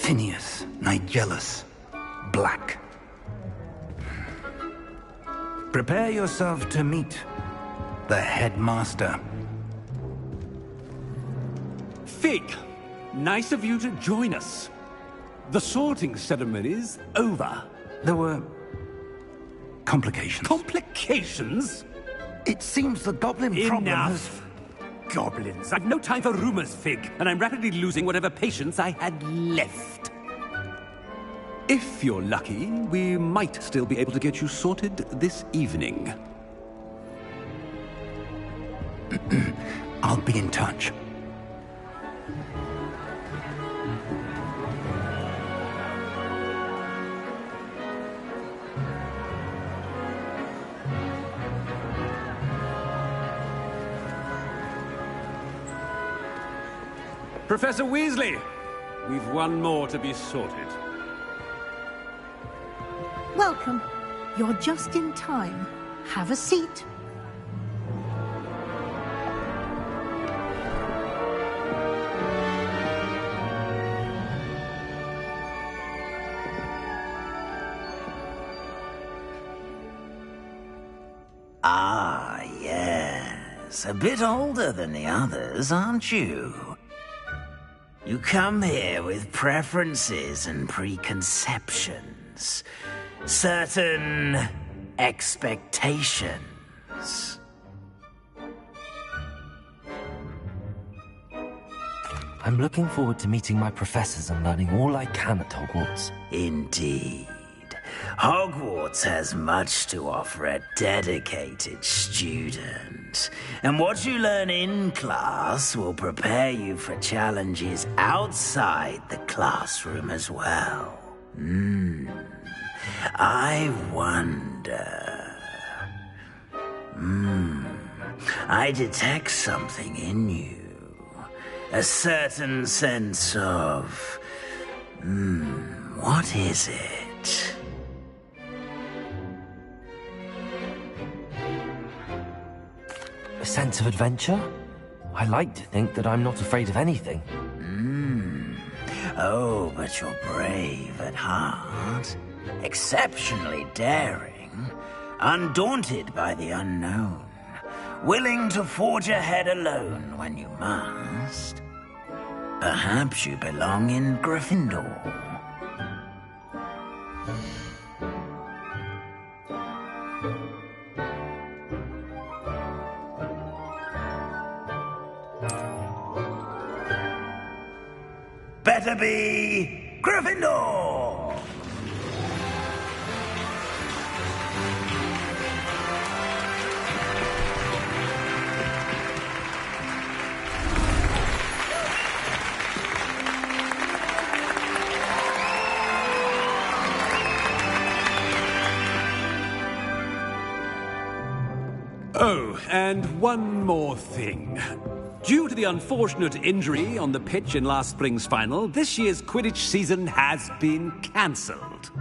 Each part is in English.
Phineas, Nigellus, Black. Prepare yourself to meet the headmaster. Fig, nice of you to join us. The sorting ceremony's over. There were complications. Complications? It seems the goblin problem has... Enough! Goblins. I've no time for rumors, Fig, and I'm rapidly losing whatever patience I had left. If you're lucky, we might still be able to get you sorted this evening. I'll be in touch. Professor Weasley, we've one more to be sorted. Welcome. You're just in time. Have a seat. Ah, yes. A bit older than the others, aren't you? You come here with preferences and preconceptions. Certain expectations. I'm looking forward to meeting my professors and learning all I can at Hogwarts. Indeed. Hogwarts has much to offer a dedicated student. And what you learn in class will prepare you for challenges outside the classroom as well. I wonder... I detect something in you. A certain sense of... what is it? A sense of adventure? I like to think that I'm not afraid of anything. Oh, but you're brave at heart. Exceptionally daring. Undaunted by the unknown. Willing to forge ahead alone when you must. Perhaps you belong in Gryffindor. Better be Gryffindor! Oh, and one more thing. Due to the unfortunate injury on the pitch in last spring's final, this year's Quidditch season has been cancelled.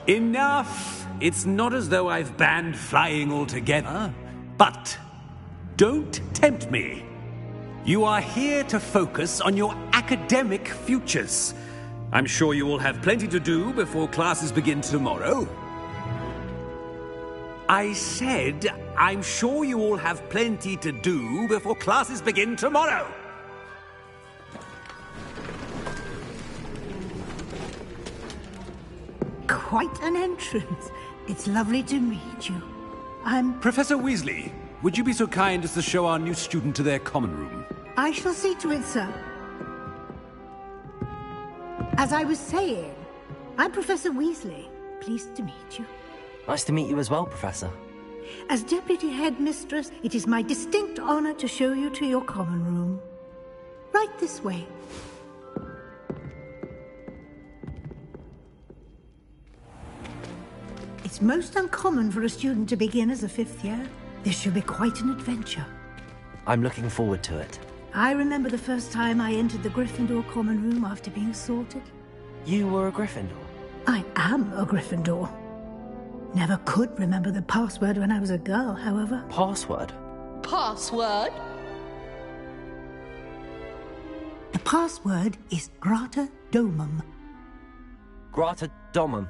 Enough! It's not as though I've banned flying altogether, but don't tempt me. You are here to focus on your academic futures. I'm sure you will have plenty to do before classes begin tomorrow. I said, I'm sure you all have plenty to do before classes begin tomorrow. Quite an entrance. It's lovely to meet you. I'm... Professor Weasley, would you be so kind as to show our new student to their common room? I shall see to it, sir. As I was saying, I'm Professor Weasley. Pleased to meet you. Nice to meet you as well, Professor. As Deputy Headmistress, it is my distinct honor to show you to your common room. Right this way. It's most uncommon for a student to begin as a fifth year. This should be quite an adventure. I'm looking forward to it. I remember the first time I entered the Gryffindor common room after being sorted. You were a Gryffindor? I am a Gryffindor. Never could remember the password when I was a girl, however. Password? Password? password is Grata Domum. Grata Domum.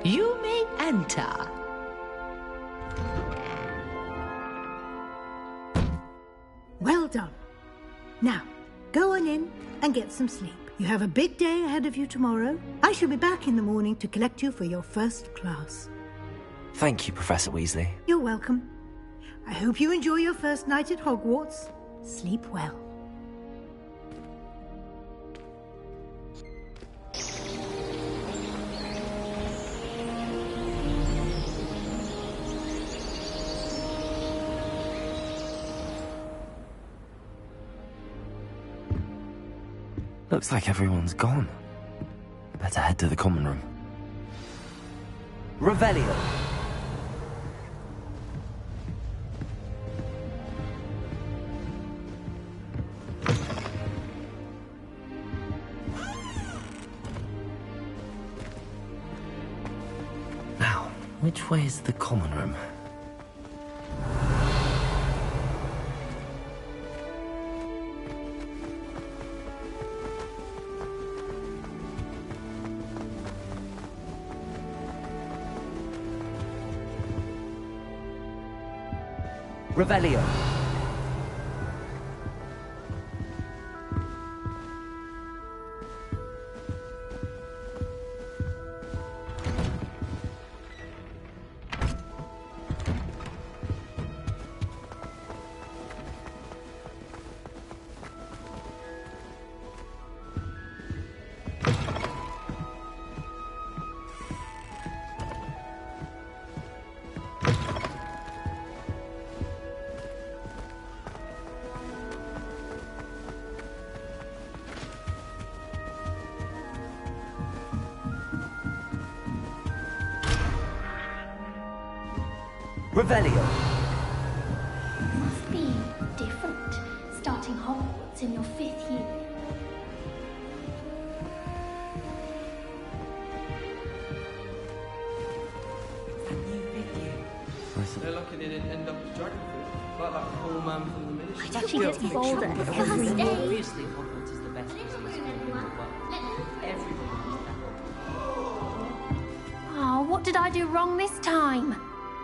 You may enter. Well done. Now, go on in and get some sleep. You have a big day ahead of you tomorrow. I shall be back in the morning to collect you for your first class. Thank you, Professor Weasley. You're welcome. I hope you enjoy your first night at Hogwarts. Sleep well. Looks like everyone's gone. Better head to the common room. Revelio! Now, which way is the common room? Revelio. Revelio. Must be different, starting Hogwarts in your 5th year. They're lucky they didn't end up as dragon fruit, like that poor man from the ministry. I actually get older every year. Obviously, Hogwarts is the best business school in the world. Everyone knows that. Oh, what did I do wrong this time?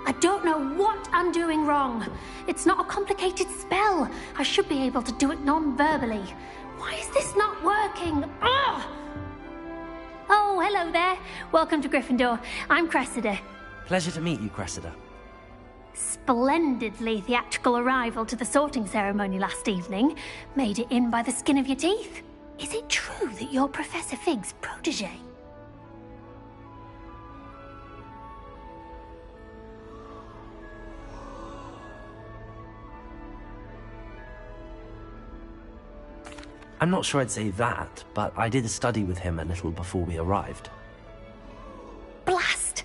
I don't know what I'm doing wrong. It's not a complicated spell. I should be able to do it non-verbally. Why is this not working? Ugh! Oh, hello there. Welcome to Gryffindor. I'm Cressida. Pleasure to meet you, Cressida. Splendidly theatrical arrival to the sorting ceremony last evening. Made it in by the skin of your teeth. Is it true that you're Professor Fig's protege? I'm not sure I'd say that, but I did study with him a little before we arrived. Blast!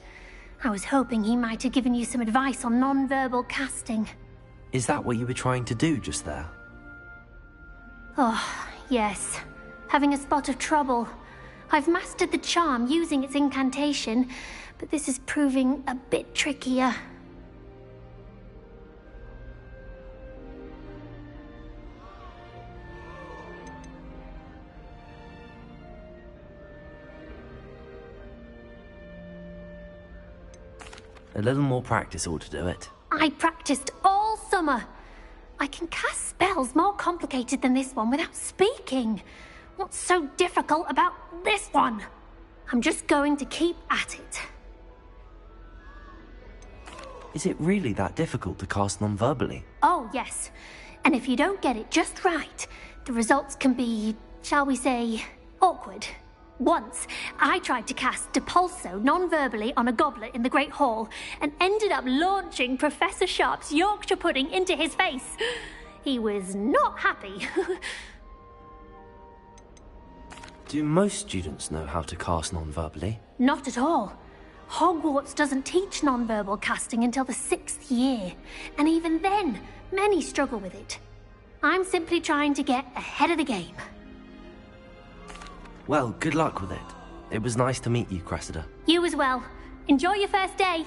I was hoping he might have given you some advice on non-verbal casting. Is that what you were trying to do just there? Oh, yes. Having a spot of trouble. I've mastered the charm using its incantation, but this is proving a bit trickier. A little more practice ought to do it. I practiced all summer. I can cast spells more complicated than this one without speaking. What's so difficult about this one? I'm just going to keep at it. Is it really that difficult to cast non-verbally? Oh, yes. And if you don't get it just right, the results can be, shall we say, awkward. Once, I tried to cast Depulso non-verbally on a goblet in the Great Hall and ended up launching Professor Sharp's Yorkshire pudding into his face. He was not happy. Do most students know how to cast non-verbally? Not at all. Hogwarts doesn't teach non-verbal casting until the 6th year, and even then, many struggle with it. I'm simply trying to get ahead of the game. Well, good luck with it. It was nice to meet you, Cressida. You as well. Enjoy your first day.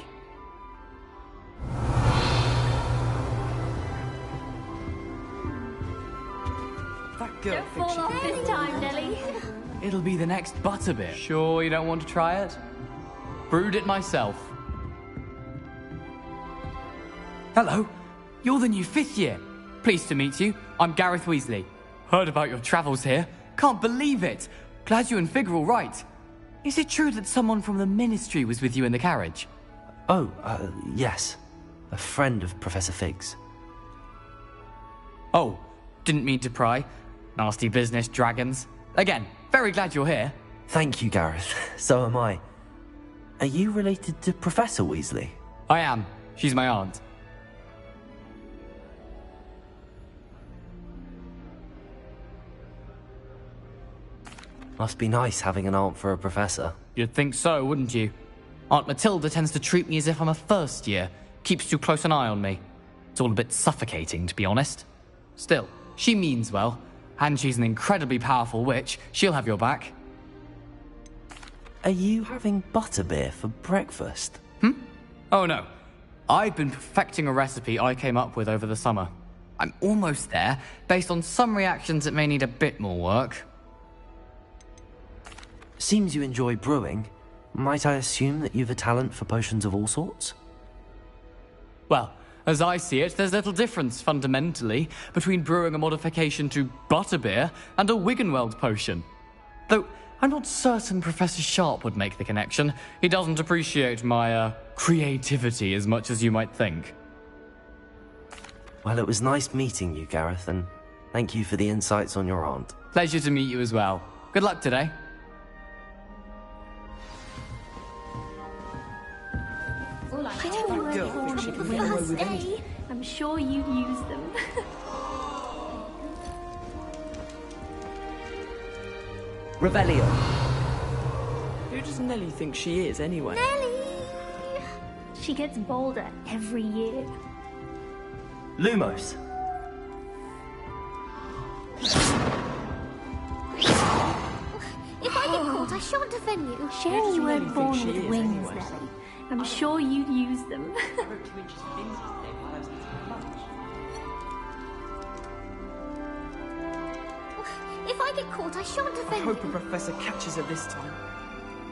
girl Don't thinks fall she off this time, Nelly. It'll be the next butterbeer. Sure you don't want to try it? Brewed it myself. Hello, you're the new 5th year. Pleased to meet you. I'm Gareth Weasley. Heard about your travels here. Can't believe it. Glad you and Fig are all right. Is it true that someone from the Ministry was with you in the carriage? Oh, yes. A friend of Professor Fig's. Oh, didn't mean to pry. Nasty business, dragons. Again, very glad you're here. Thank you, Gareth. So am I. Are you related to Professor Weasley? I am. She's my aunt. Must be nice having an aunt for a professor. You'd think so, wouldn't you? Aunt Matilda tends to treat me as if I'm a first year. Keeps too close an eye on me. It's all a bit suffocating, to be honest. Still, she means well. And she's an incredibly powerful witch. She'll have your back. Are you having butterbeer for breakfast? Oh no. I've been perfecting a recipe I came up with over the summer. I'm almost there, based on some reactions that may need a bit more work. Seems you enjoy brewing. Might I assume that you've a talent for potions of all sorts? Well, as I see it, there's little difference, fundamentally, between brewing a modification to butterbeer and a Wiggenweld potion. Though, I'm not certain Professor Sharp would make the connection. He doesn't appreciate my, creativity as much as you might think. Well, it was nice meeting you, Gareth, and thank you for the insights on your aunt. Pleasure to meet you as well. Good luck today. First day, I'm sure you'd use them. Revelio. Who does Nelly think she is, anyway? Nelly! She gets bolder every year. Lumos. If I get caught, I shan't defend you. Shame does you Nelly weren't think born she with is, wings, anyway? Nelly. I'm sure you'd use them. If I get caught, I shan't I defend hope a you. professor catches her this time.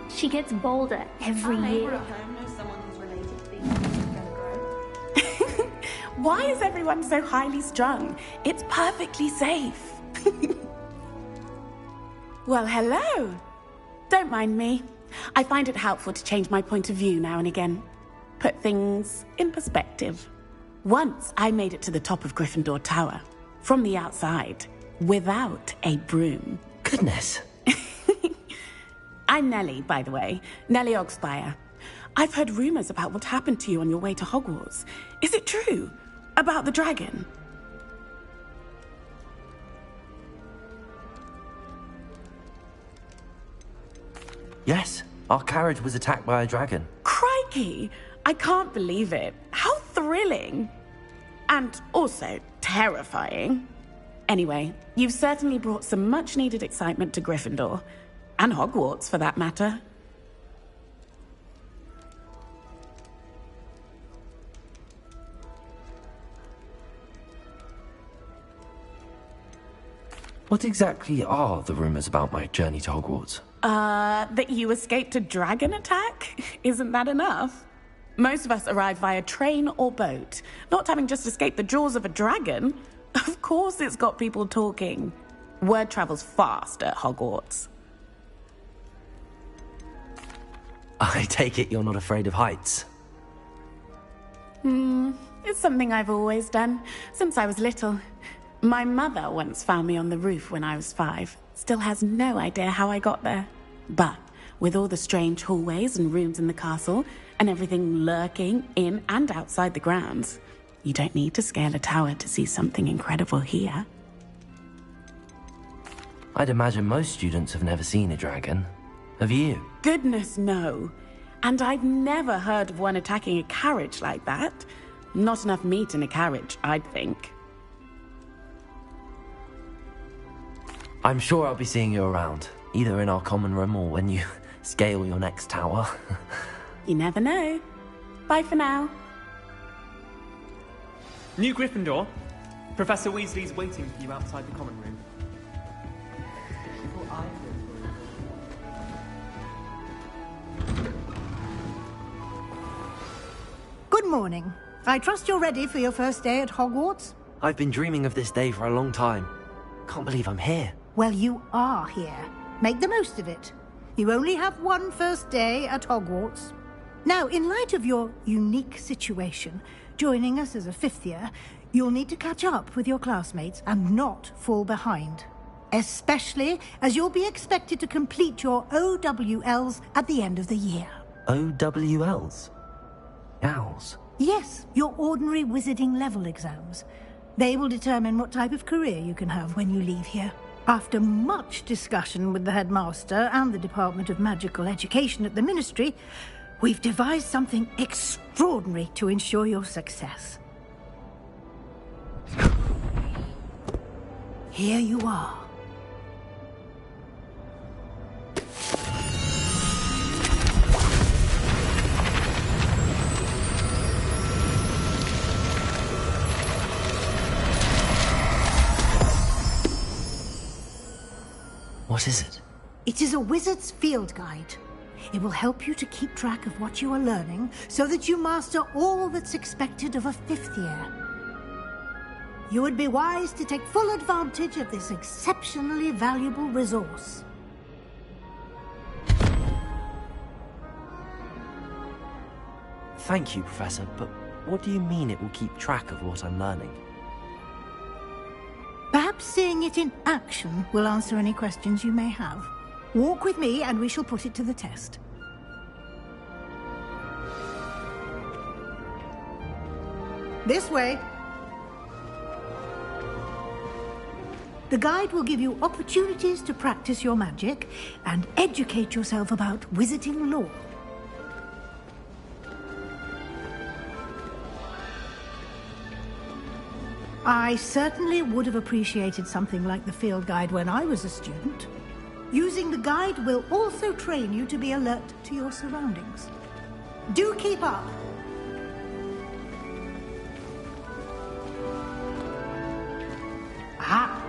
She gets bolder every year. Why is everyone so highly strung? It's perfectly safe. Well, hello. Don't mind me. I find it helpful to change my point of view now and again. Put things in perspective. Once I made it to the top of Gryffindor Tower, from the outside, without a broom. Goodness. I'm Nellie, by the way. Nellie Ogspire. I've heard rumors about what happened to you on your way to Hogwarts. Is it true? About the dragon? Yes, our carriage was attacked by a dragon. Crikey! I can't believe it. How thrilling! And also terrifying. Anyway, you've certainly brought some much-needed excitement to Gryffindor. And Hogwarts, for that matter. What exactly are the rumors about my journey to Hogwarts? That you escaped a dragon attack? Isn't that enough? Most of us arrive via train or boat, not having just escaped the jaws of a dragon. Of course it's got people talking. Word travels fast at Hogwarts. I take it you're not afraid of heights. It's something I've always done, since I was little. My mother once found me on the roof when I was 5. Still has no idea how I got there. But with all the strange hallways and rooms in the castle, and everything lurking in and outside the grounds, you don't need to scale a tower to see something incredible here. I'd imagine most students have never seen a dragon. Have you? Goodness, no. And I've never heard of one attacking a carriage like that. Not enough meat in a carriage, I'd think. I'm sure I'll be seeing you around, either in our common room or when you scale your next tower. You never know. Bye for now. New Gryffindor. Professor Weasley's waiting for you outside the common room. morning. I trust you're ready for your first day at Hogwarts? I've been dreaming of this day for a long time. Can't believe I'm here. Well, you are here. Make the most of it. You only have one first day at Hogwarts. Now, in light of your unique situation, joining us as a fifth year, you'll need to catch up with your classmates and not fall behind. Especially as you'll be expected to complete your OWLs at the end of the year. OWLs? Owls? Yes, your ordinary wizarding level exams. They will determine what type of career you can have when you leave here. After much discussion with the headmaster and the Department of Magical Education at the Ministry, we've devised something extraordinary to ensure your success. Here you are. What is it? It is a wizard's field guide. It will help you to keep track of what you are learning so that you master all that's expected of a fifth year. You would be wise to take full advantage of this exceptionally valuable resource. Thank you, Professor, but what do you mean it will keep track of what I'm learning? Perhaps seeing it in action will answer any questions you may have. Walk with me and we shall put it to the test. This way. The guide will give you opportunities to practice your magic and educate yourself about wizarding lore. I certainly would have appreciated something like the field guide when I was a student. Using the guide will also train you to be alert to your surroundings. Do keep up! Ah,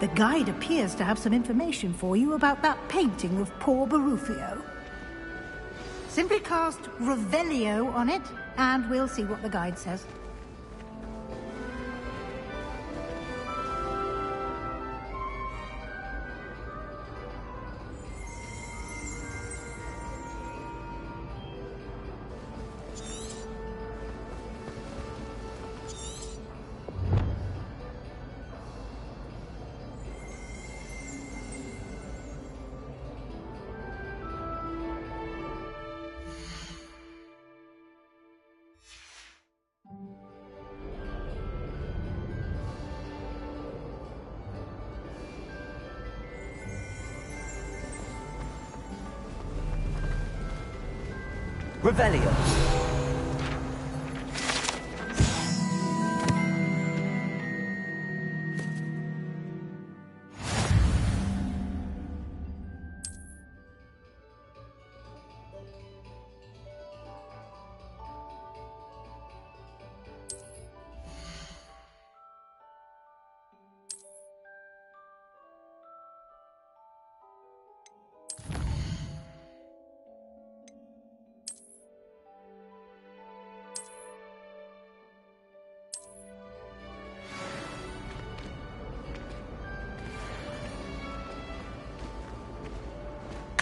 the guide appears to have some information for you about that painting of poor Barufio. Simply cast Revelio on it, and we'll see what the guide says. Revelio!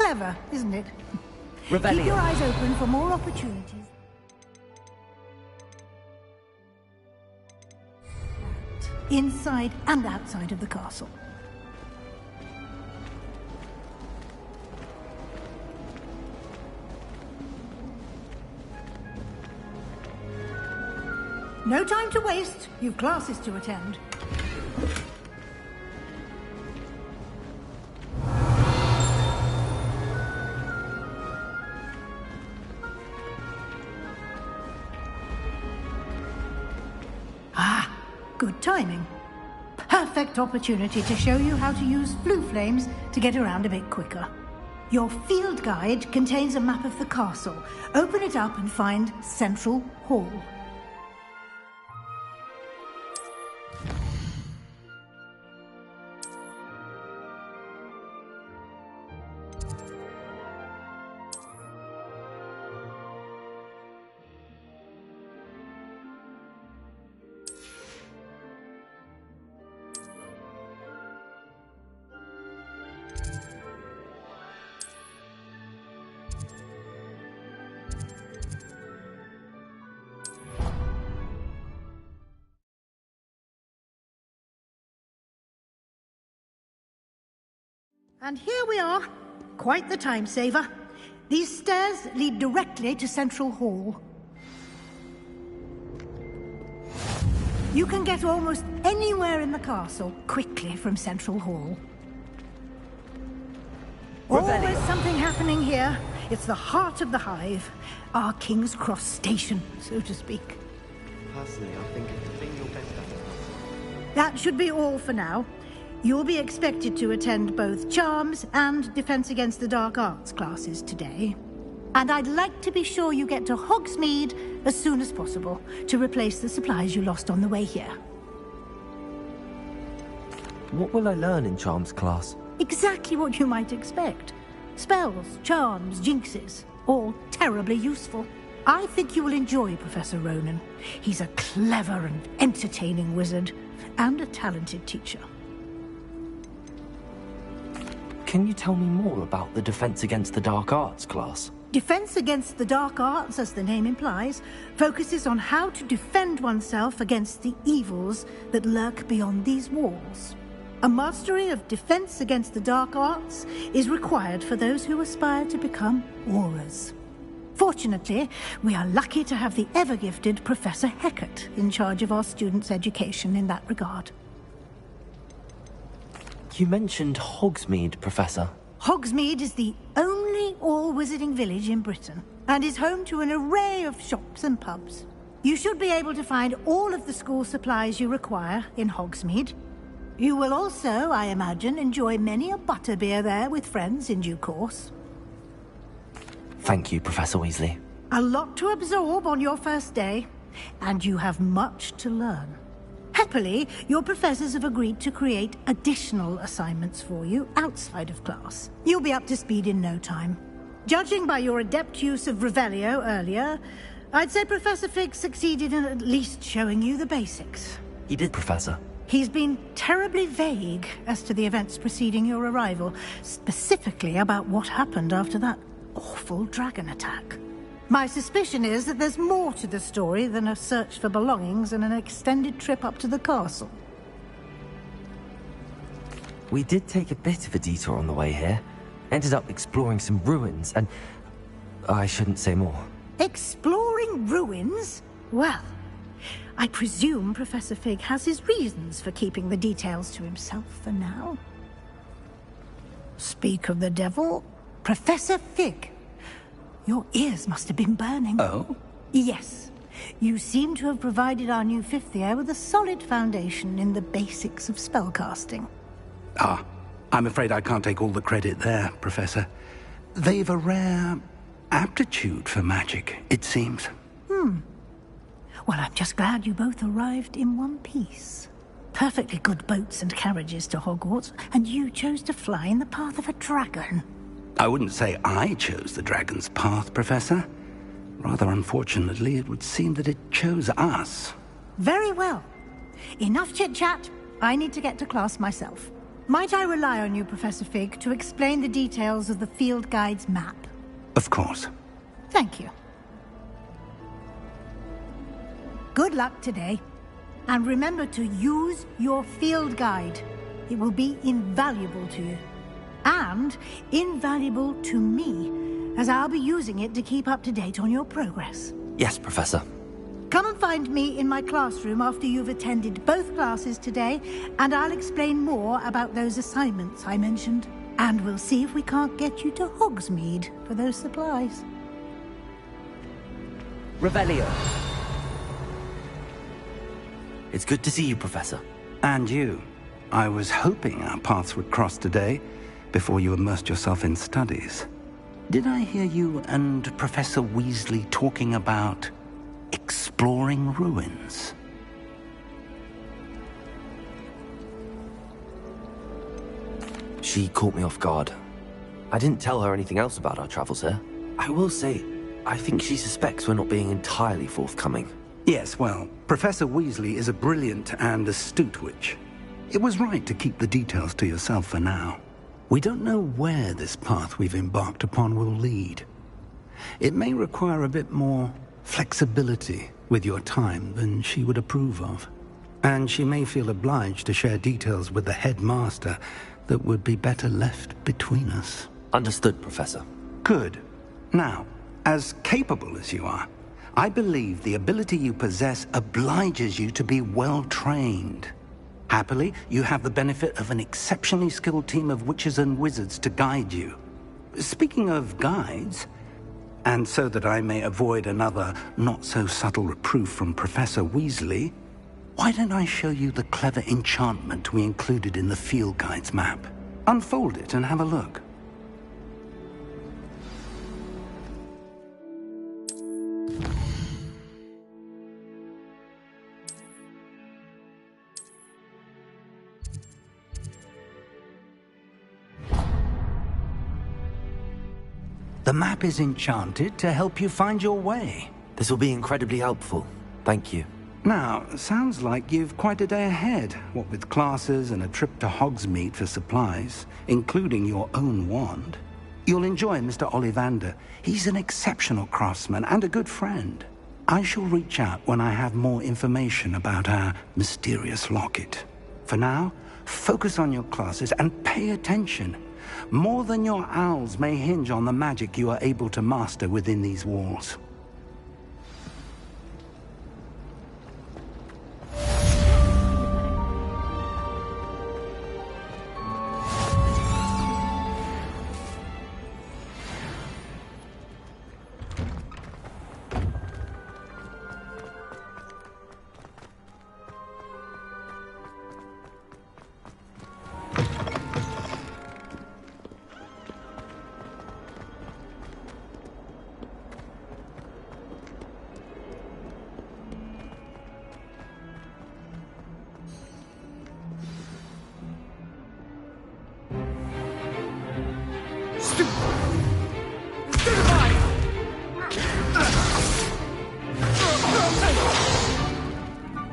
Clever, isn't it? Revelio. Keep your eyes open for more opportunities. Inside and outside of the castle. No time to waste. You've classes to attend. Good timing. Perfect opportunity to show you how to use blue flames to get around a bit quicker. Your field guide contains a map of the castle. Open it up and find Central Hall. And here we are. Quite the time saver. These stairs lead directly to Central Hall. You can get almost anywhere in the castle quickly from Central Hall. Always something happening here. It's the heart of the Hive. Our King's Cross station, so to speak. Personally, I think the thing you're best at. That should be all for now. You'll be expected to attend both Charms and Defense Against the Dark Arts classes today. And I'd like to be sure you get to Hogsmeade as soon as possible to replace the supplies you lost on the way here. What will I learn in Charms class? Exactly what you might expect. Spells, charms, jinxes, all terribly useful. I think you will enjoy Professor Ronan. He's a clever and entertaining wizard, and a talented teacher. Can you tell me more about the Defense Against the Dark Arts class? Defense Against the Dark Arts, as the name implies, focuses on how to defend oneself against the evils that lurk beyond these walls. A mastery of Defense Against the Dark Arts is required for those who aspire to become Aurors. Fortunately, we are lucky to have the ever-gifted Professor Hecat in charge of our students' education in that regard. You mentioned Hogsmeade, Professor. Hogsmeade is the only all-wizarding village in Britain, and is home to an array of shops and pubs. You should be able to find all of the school supplies you require in Hogsmeade. You will also, I imagine, enjoy many a butterbeer there with friends in due course. Thank you, Professor Weasley. A lot to absorb on your first day, and you have much to learn. Happily, your professors have agreed to create additional assignments for you outside of class. You'll be up to speed in no time. Judging by your adept use of Revelio earlier, I'd say Professor Fig succeeded in at least showing you the basics. He did, Professor. He's been terribly vague as to the events preceding your arrival, specifically about what happened after that awful dragon attack. My suspicion is that there's more to the story than a search for belongings and an extended trip up to the castle. We did take a bit of a detour on the way here. Ended up exploring some ruins and... I shouldn't say more. Exploring ruins? Well, I presume Professor Fig has his reasons for keeping the details to himself for now. Speak of the devil, Professor Fig. Your ears must have been burning. Oh? Yes. You seem to have provided our new fifth year with a solid foundation in the basics of spellcasting. Ah, I'm afraid I can't take all the credit there, Professor. They've a rare aptitude for magic, it seems. Well, I'm just glad you both arrived in one piece. Perfectly good boats and carriages to Hogwarts, and you chose to fly in the path of a dragon. I wouldn't say I chose the dragon's path, Professor. Rather unfortunately, it would seem that it chose us. Very well. Enough chit-chat. I need to get to class myself. Might I rely on you, Professor Fig, to explain the details of the field guide's map? Of course. Thank you. Good luck today. And remember to use your field guide. It will be invaluable to you. And invaluable to me, as I'll be using it to keep up to date on your progress. Yes, Professor. Come and find me in my classroom after you've attended both classes today, and I'll explain more about those assignments I mentioned. And we'll see if we can't get you to Hogsmeade for those supplies. Revelio. It's good to see you, Professor. And you. I was hoping our paths would cross today, before you immersed yourself in studies. Did I hear you and Professor Weasley talking about exploring ruins? She caught me off guard. I didn't tell her anything else about our travels here. I will say, I think she suspects we're not being entirely forthcoming. Yes, well, Professor Weasley is a brilliant and astute witch. It was right to keep the details to yourself for now. We don't know where this path we've embarked upon will lead. It may require a bit more flexibility with your time than she would approve of. And she may feel obliged to share details with the headmaster that would be better left between us. Understood, Professor. Good. Now, as capable as you are, I believe the ability you possess obliges you to be well trained. Happily, you have the benefit of an exceptionally skilled team of witches and wizards to guide you. Speaking of guides, and so that I may avoid another not-so-subtle reproof from Professor Weasley, why don't I show you the clever enchantment we included in the field guide's map? Unfold it and have a look. The map is enchanted to help you find your way. This will be incredibly helpful. Thank you. Now, sounds like you've quite a day ahead, what with classes and a trip to Hogsmeade for supplies, including your own wand. You'll enjoy Mr. Ollivander. He's an exceptional craftsman and a good friend. I shall reach out when I have more information about our mysterious locket. For now, focus on your classes and pay attention. More than your owls may hinge on the magic you are able to master within these walls.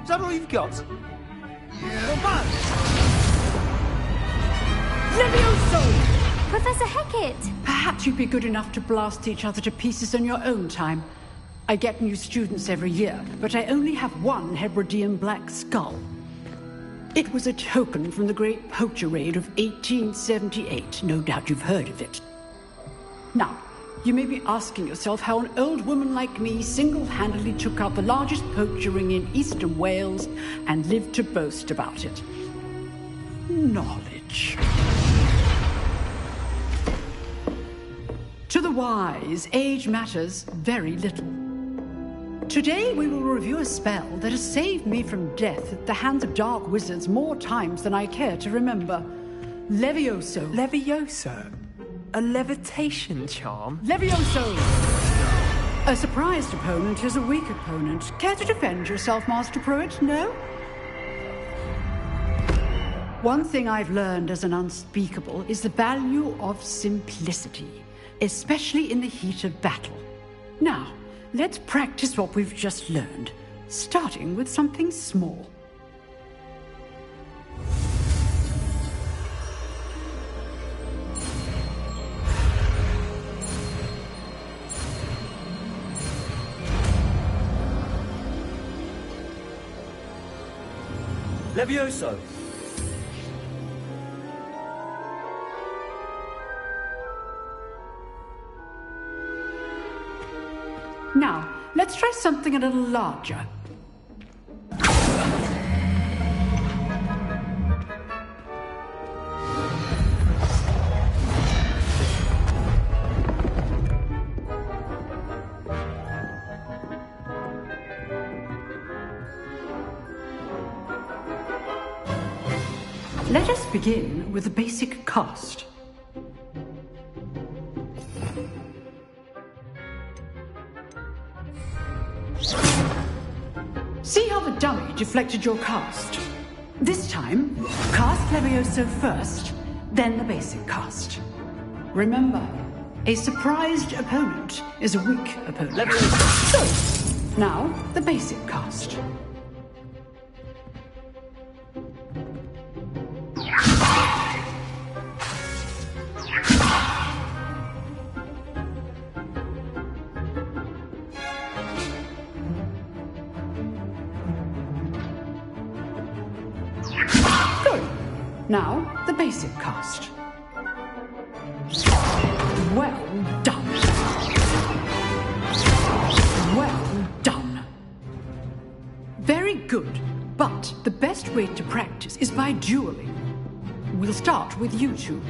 Is that all you've got? Yeah. Levioso! Professor Hecat! Perhaps you'd be good enough to blast each other to pieces on your own time. I get new students every year, but I only have one Hebridean black skull. It was a token from the Great Poacher Raid of 1878. No doubt you've heard of it. Now, you may be asking yourself how an old woman like me single-handedly took out the largest poacher ring in eastern Wales and lived to boast about it. Knowledge. To the wise, age matters very little. Today we will review a spell that has saved me from death at the hands of dark wizards more times than I care to remember. Levioso. Levioso? A levitation charm? Levioso! A surprised opponent is a weak opponent. Care to defend yourself, Master Pruitt? No? One thing I've learned as an unspeakable is the value of simplicity, especially in the heat of battle. Now, let's practice what we've just learned, starting with something small. Levioso! Now, let's try something a little larger. Let us begin with the basic cast. See how the dummy deflected your cast? This time, cast Levioso first, then the basic cast. Remember, a surprised opponent is a weak opponent. Levioso! So, now, the basic cast. Now, the basic cast. Well done. Well done. Very good, but the best way to practice is by dueling. We'll start with you two.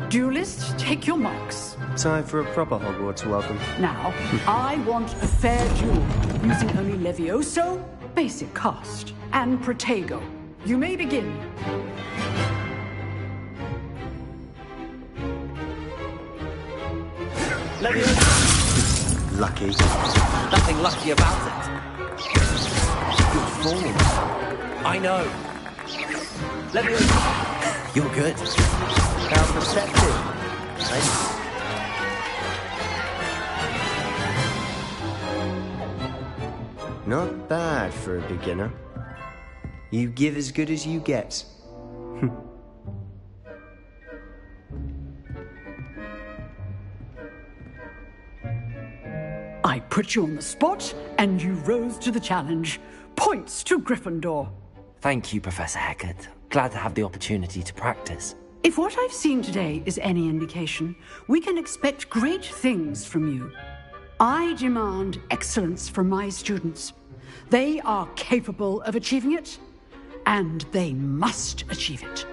Duelists, take your marks. Time for a proper Hogwarts welcome. Now, I want a fair duel, using only Levioso, basic cast, and Protego. You may begin. Levioso! Lucky. Nothing lucky about it. Good form. I know. Levioso! You're good. How perceptive. Nice. Not bad for a beginner. You give as good as you get. I put you on the spot, and you rose to the challenge. Points to Gryffindor. Thank you, Professor Hecat. Glad to have the opportunity to practice. If what I've seen today is any indication, we can expect great things from you. I demand excellence from my students. They are capable of achieving it, and they must achieve it.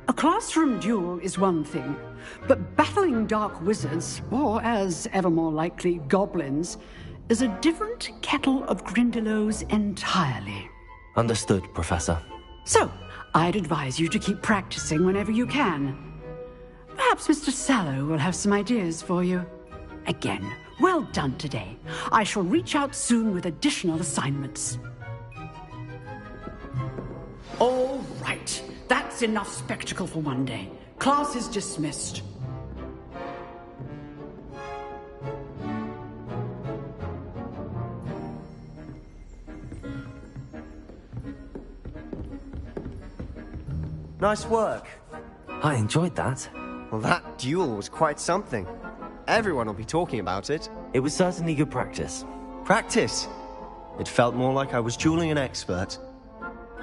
A classroom duel is one thing, but battling dark wizards, or as ever more likely, goblins, is a different kettle of Grindylows entirely. Understood, Professor. So, I'd advise you to keep practicing whenever you can. Perhaps Mr. Sallow will have some ideas for you. Again, well done today. I shall reach out soon with additional assignments. All right. That's enough spectacle for one day. Class is dismissed. Nice work. I enjoyed that. Well, that duel was quite something. Everyone will be talking about it. It was certainly good practice. Practice? It felt more like I was dueling an expert.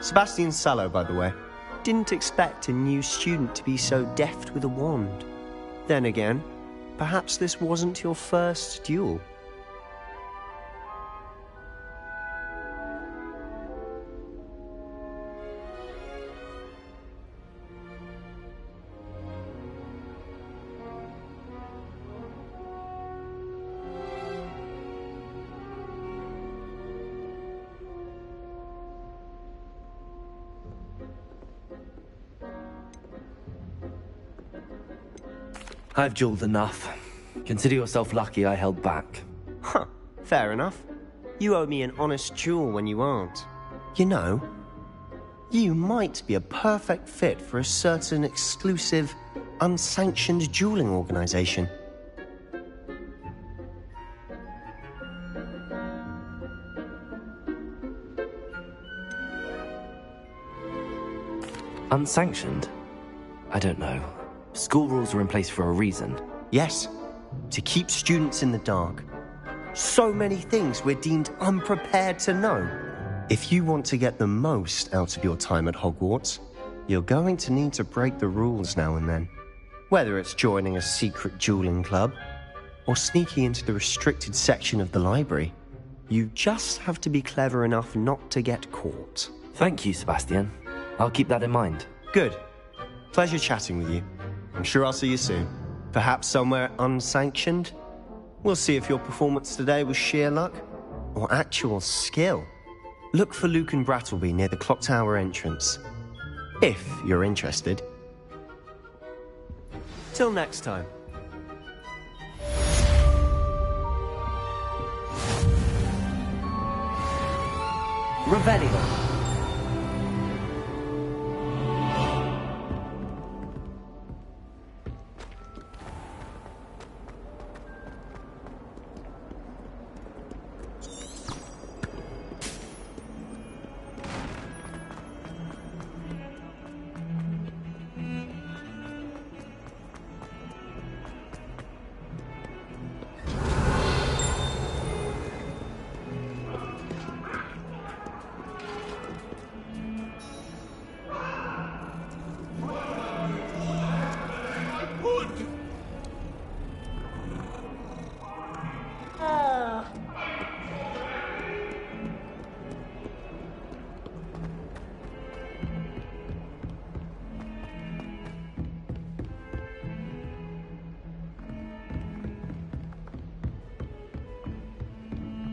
Sebastian Sallow, by the way. Didn't expect a new student to be so deft with a wand. Then again, perhaps this wasn't your first duel. I've dueled enough. Consider yourself lucky I held back. Huh, fair enough. You owe me an honest duel when you aren't. You know, you might be a perfect fit for a certain exclusive, unsanctioned dueling organization. Unsanctioned? I don't know. School rules are in place for a reason. Yes, to keep students in the dark. So many things we're deemed unprepared to know. If you want to get the most out of your time at Hogwarts, you're going to need to break the rules now and then. Whether it's joining a secret dueling club, or sneaking into the restricted section of the library, you just have to be clever enough not to get caught. Thank you, Sebastian. I'll keep that in mind. Good. Pleasure chatting with you. I'm sure I'll see you soon. Perhaps somewhere unsanctioned? We'll see if your performance today was sheer luck or actual skill. Look for Luke and Brattleby near the clock tower entrance. If you're interested. Till next time. Revelio.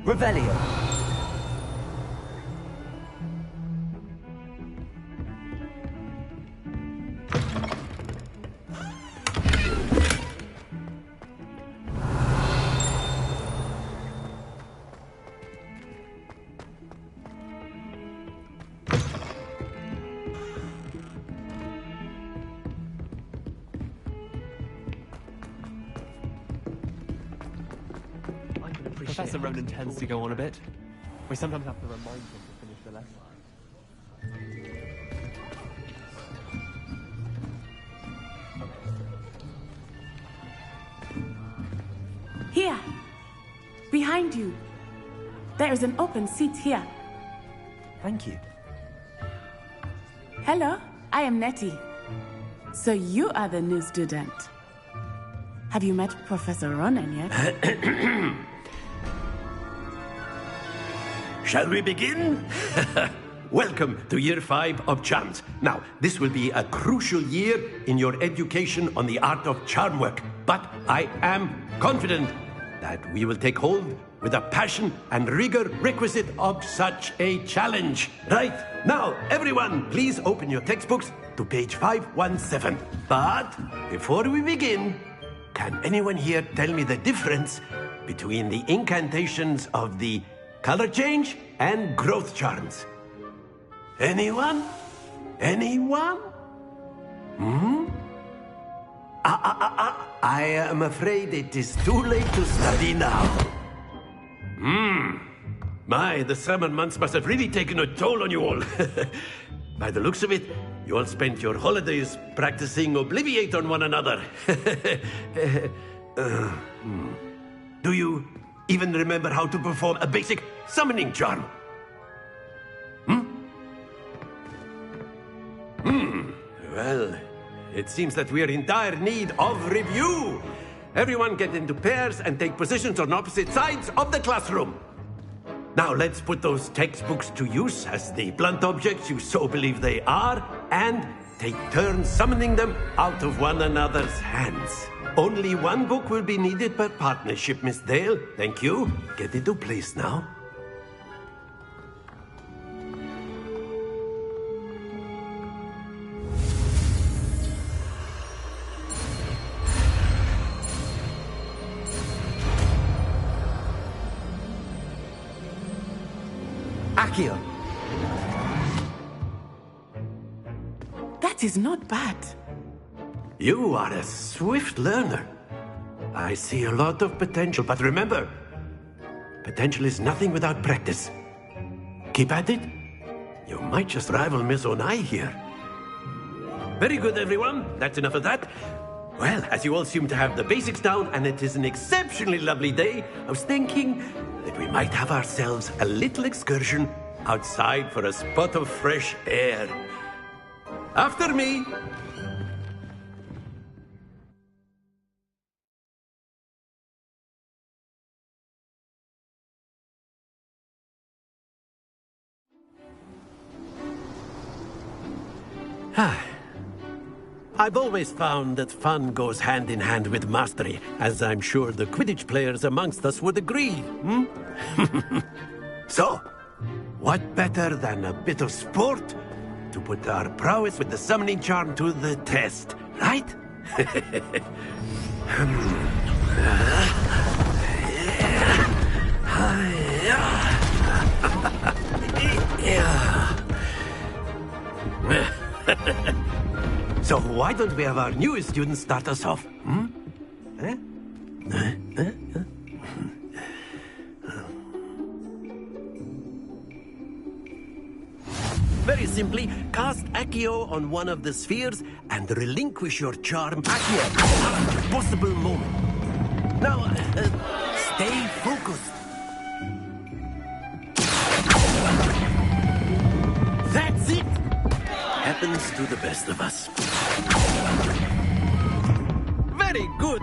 Revelio. Professor Ronan tends to go on a bit. We sometimes have to remind him to finish the lesson. Here! Behind you! There is an open seat here. Thank you. Hello, I am Nettie. So you are the new student. Have you met Professor Ronan yet? Shall we begin? Welcome to Year 5 of Charms. Now, this will be a crucial year in your education on the art of charm work. But I am confident that we will take hold with the passion and rigor requisite of such a challenge. Right, now, everyone, please open your textbooks to page 517. But before we begin, can anyone here tell me the difference between the incantations of the color change and growth charms? Anyone? Anyone? I am afraid it is too late to study now. My, the summer months must have really taken a toll on you all. By the looks of it, you all spent your holidays practicing Obliviate on one another. Do you even remember how to perform a basic summoning charm? Well, it seems that we are in dire need of review. Everyone get into pairs and take positions on opposite sides of the classroom. Now let's put those textbooks to use as the blunt objects you so believe they are, and take turns summoning them out of one another's hands. Only one book will be needed per partnership, Miss Dale. Thank you. Get into place now. Accio. That is not bad. You are a swift learner. I see a lot of potential, but remember, potential is nothing without practice. Keep at it. You might just rival Miss Onai here. Very good, everyone. That's enough of that. Well, as you all seem to have the basics down, and it is an exceptionally lovely day, I was thinking that we might have ourselves a little excursion outside for a spot of fresh air. After me. I've always found that fun goes hand in hand with mastery, as I'm sure the Quidditch players amongst us would agree. So, what better than a bit of sport to put our prowess with the summoning charm to the test, right? So why don't we have our newest student start us off? Very simply, cast Accio on one of the spheres and relinquish your charm Accio at a possible moment. Now, stay focused. That's it! Happens to the best of us. Very good!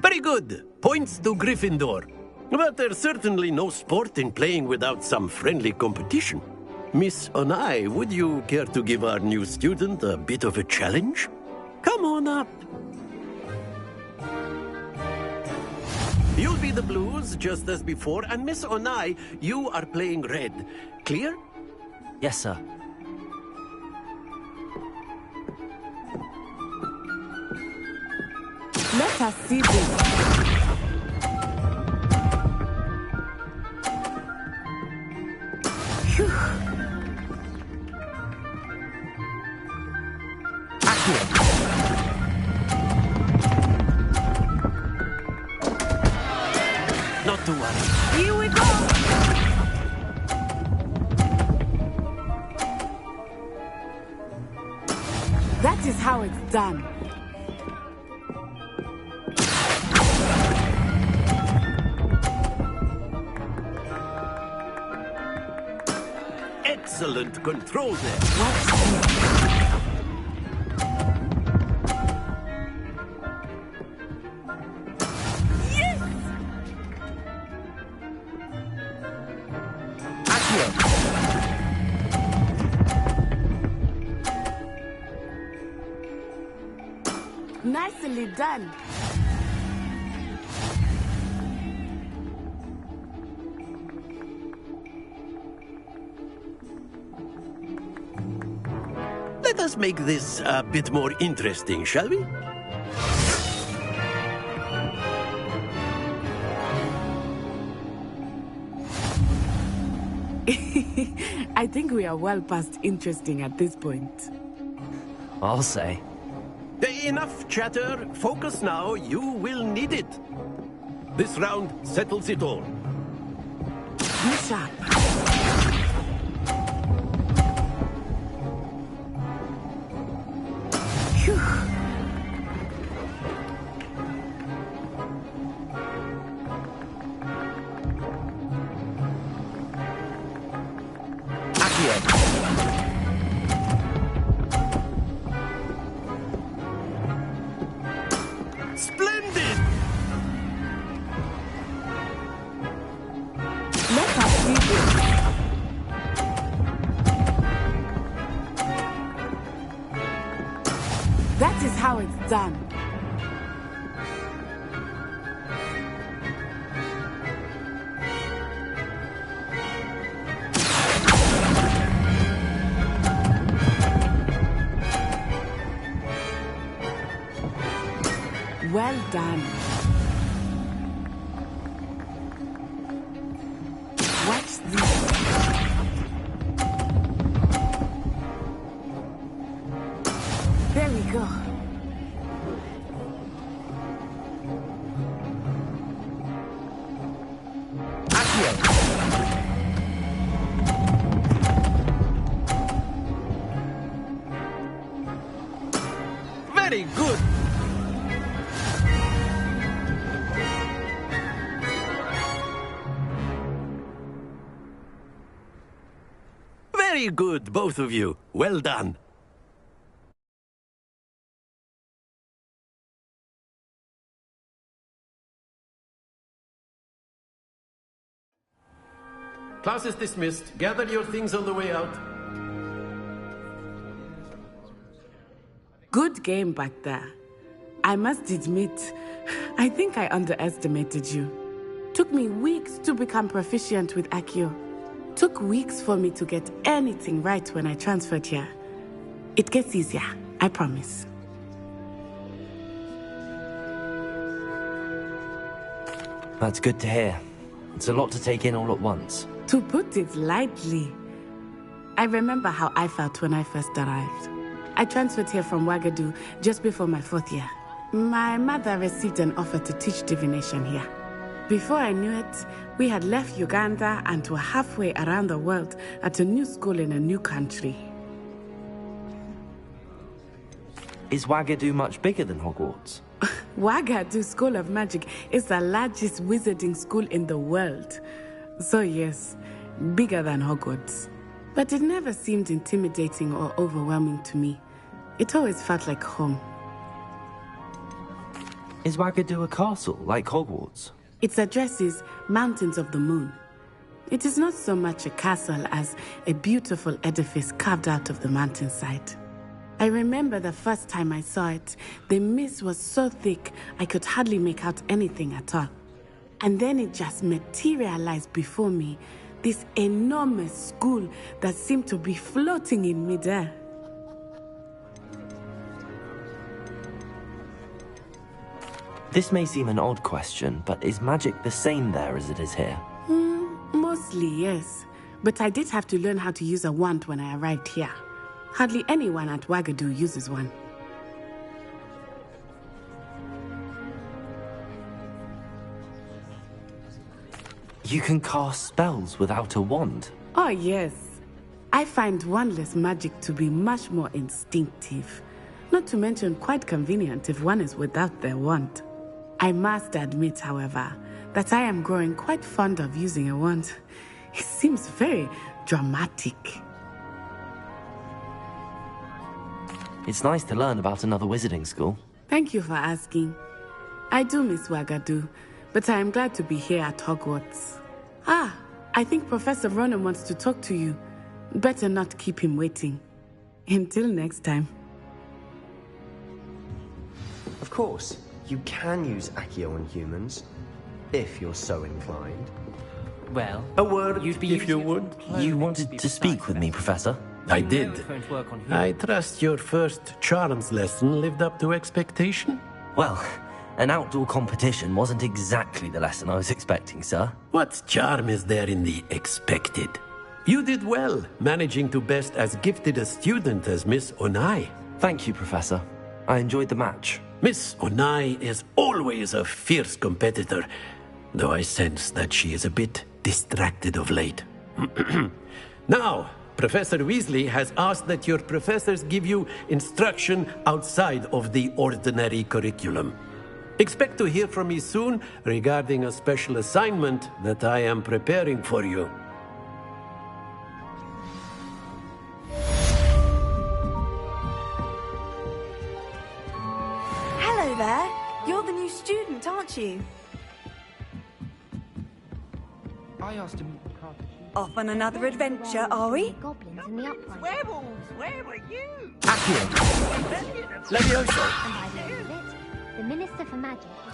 Very good. Points to Gryffindor. But there's certainly no sport in playing without some friendly competition. Miss Onai, would you care to give our new student a bit of a challenge? Come on up. You'll be the blues, just as before, and Miss Onai, you are playing red. Clear? Yes, sir. Let us see this. Phew. Not to worry. Here we go. That is how it's done. Excellent control there. Yes! Nicely done. Let us make this a bit more interesting, shall we? I think we are well past interesting at this point. I'll say. Enough chatter. Focus now. You will need it. This round settles it all. Be sharp. Phew. Splendid! Let us see this. That is how it's done. Well done. Watch this. There we go. Very good. Very good, both of you. Well done. Class is dismissed. Gather your things on the way out. Good game back there. I must admit, I think I underestimated you. Took me weeks to become proficient with Accio. Took weeks for me to get anything right when I transferred here. It gets easier, I promise. That's good to hear. It's a lot to take in all at once. To put it lightly, I remember how I felt when I first arrived. I transferred here from Wagadu just before my 4th year. My mother received an offer to teach divination here. Before I knew it, we had left Uganda and were halfway around the world at a new school in a new country. Is Wagadu much bigger than Hogwarts? Wagadu School of Magic is the largest wizarding school in the world. So yes, bigger than Hogwarts. But it never seemed intimidating or overwhelming to me. It always felt like home. Is Wagadu a castle, like Hogwarts? Its address is Mountains of the Moon. It is not so much a castle as a beautiful edifice carved out of the mountainside. I remember the first time I saw it. The mist was so thick, I could hardly make out anything at all. And then it just materialized before me. This enormous school that seemed to be floating in midair. This may seem an odd question, but is magic the same there as it is here? Mostly, yes. But I did have to learn how to use a wand when I arrived here. Hardly anyone at Wagadu uses one. You can cast spells without a wand? Oh, yes. I find wandless magic to be much more instinctive. Not to mention quite convenient if one is without their wand. I must admit, however, that I am growing quite fond of using a wand. It seems very dramatic. It's nice to learn about another wizarding school. Thank you for asking. I do miss Wagadu, but I am glad to be here at Hogwarts. Ah, I think Professor Ronan wants to talk to you. Better not keep him waiting. Until next time. Of course, you can use Accio on humans, if you're so inclined. Well, a word, you'd be if you would. You wanted to speak with me, Professor? I did. I trust your first charms lesson lived up to expectation? Well, an outdoor competition wasn't exactly the lesson I was expecting, sir. What charm is there in the expected? You did well, managing to best as gifted a student as Miss Onai. Thank you, Professor. I enjoyed the match. Miss Onai is always a fierce competitor, though I sense that she is a bit distracted of late. Now, Professor Weasley has asked that your professors give you instruction outside of the ordinary curriculum. Expect to hear from me soon regarding a special assignment that I am preparing for you. Hello there. You're the new student, aren't you? I asked him. Off on another adventure, are we? Goblins in the upright. Werewolves, where were you? Accio! Levioso! And by the end of it, the Minister for Magic was...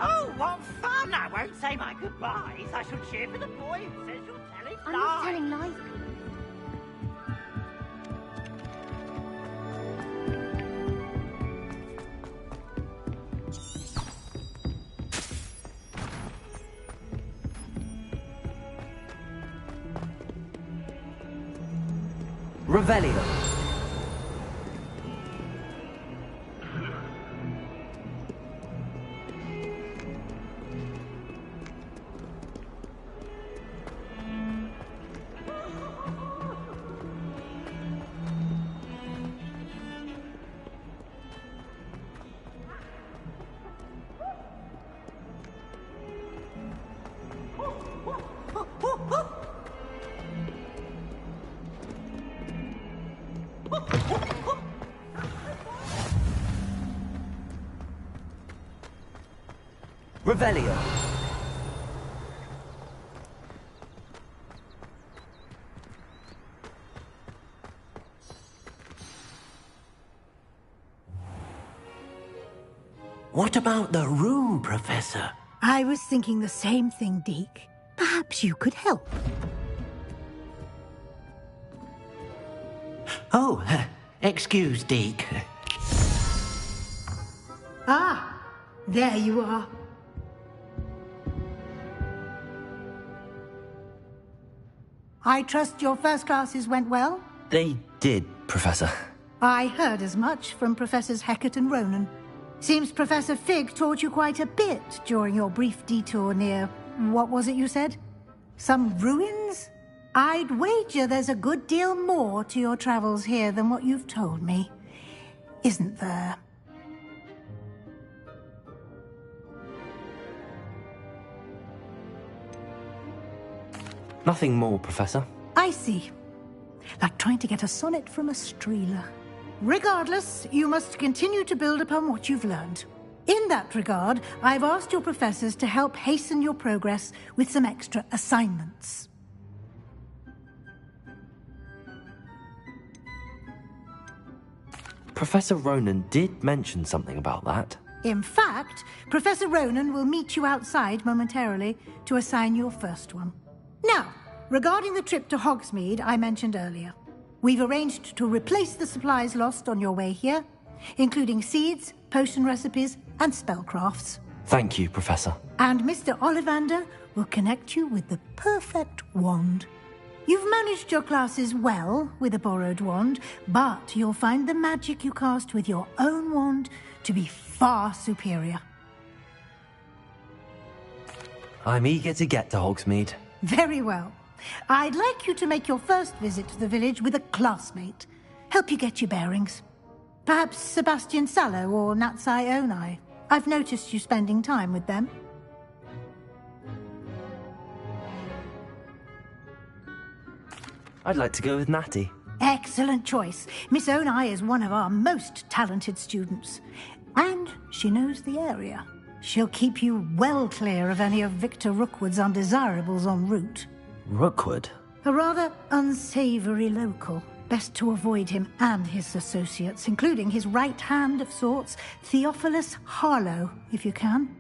Oh, what fun! I won't say my goodbyes. I shall cheer for the boy who says you're telling lies. I'm not telling lies, Peter. Revelio. Revelio. What about the room, Professor? I was thinking the same thing, Deke. Perhaps you could help. Oh, excuse, Deke. Ah, there you are. I trust your first classes went well? They did, Professor. I heard as much from Professors Hecat and Ronan. Seems Professor Fig taught you quite a bit during your brief detour near... what was it you said? Some ruins? I'd wager there's a good deal more to your travels here than what you've told me. Isn't there? Nothing more, Professor. I see. Like trying to get a sonnet from a streeler. Regardless, you must continue to build upon what you've learned. In that regard, I've asked your professors to help hasten your progress with some extra assignments. Professor Ronan did mention something about that. In fact, Professor Ronan will meet you outside momentarily to assign your first one. Now, regarding the trip to Hogsmeade I mentioned earlier, we've arranged to replace the supplies lost on your way here, including seeds, potion recipes, and spellcrafts. Thank you, Professor. And Mr. Ollivander will connect you with the perfect wand. You've managed your classes well with a borrowed wand, but you'll find the magic you cast with your own wand to be far superior. I'm eager to get to Hogsmeade. Very well. I'd like you to make your first visit to the village with a classmate. Help you get your bearings. Perhaps Sebastian Sallow or Natsai Onai. I've noticed you spending time with them. I'd like to go with Natty. Excellent choice. Miss Onai is one of our most talented students. And she knows the area. She'll keep you well clear of any of Victor Rookwood's undesirables en route. Rookwood? A rather unsavory local. Best to avoid him and his associates, including his right hand of sorts, Theophilus Harlow, if you can.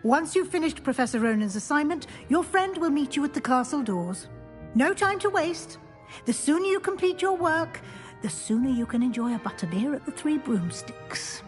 Once you've finished Professor Ronan's assignment, your friend will meet you at the castle doors. No time to waste. The sooner you complete your work, the sooner you can enjoy a butterbeer at the Three Broomsticks.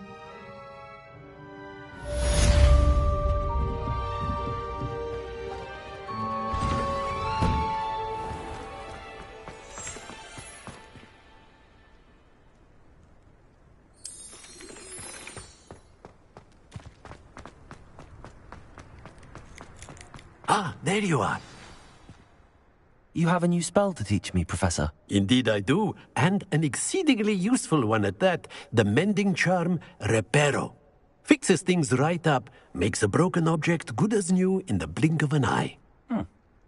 Ah, there you are. You have a new spell to teach me, Professor. Indeed I do, and an exceedingly useful one at that. The mending charm, Reparo. Fixes things right up, makes a broken object good as new in the blink of an eye.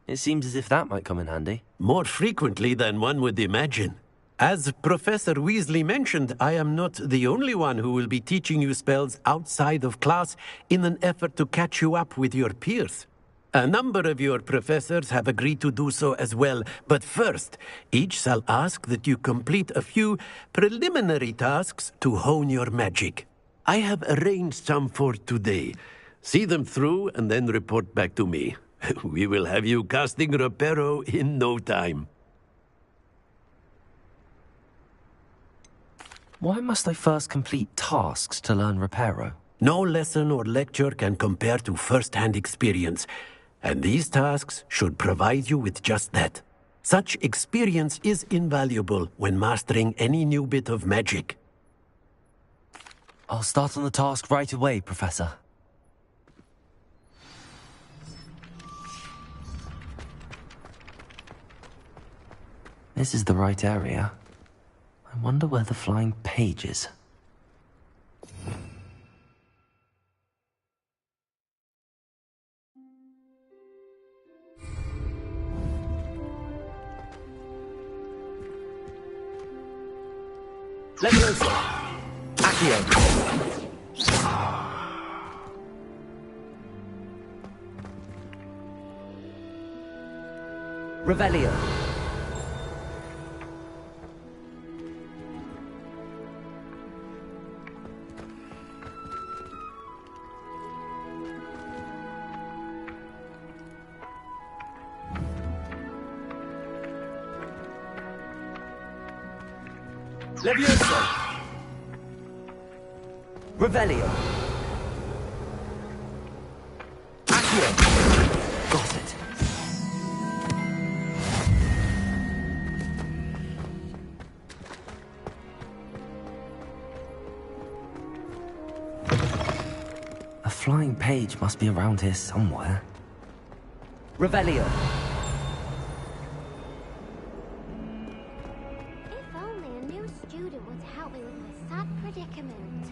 It seems as if that might come in handy. More frequently than one would imagine. As Professor Weasley mentioned, I am not the only one who will be teaching you spells outside of class in an effort to catch you up with your peers. A number of your professors have agreed to do so as well, but first, each shall ask that you complete a few preliminary tasks to hone your magic. I have arranged some for today. See them through and then report back to me. We will have you casting Reparo in no time. Why must I first complete tasks to learn Reparo? No lesson or lecture can compare to first-hand experience, and these tasks should provide you with just that. Such experience is invaluable when mastering any new bit of magic. I'll start on the task right away, Professor. This is the right area. I wonder where the flying page is. Levioso! Accio! Revelio. Levioso! Revelio. Accio. Got it. A flying page must be around here somewhere. Revelio. If only a new student would help me with my sad predicament.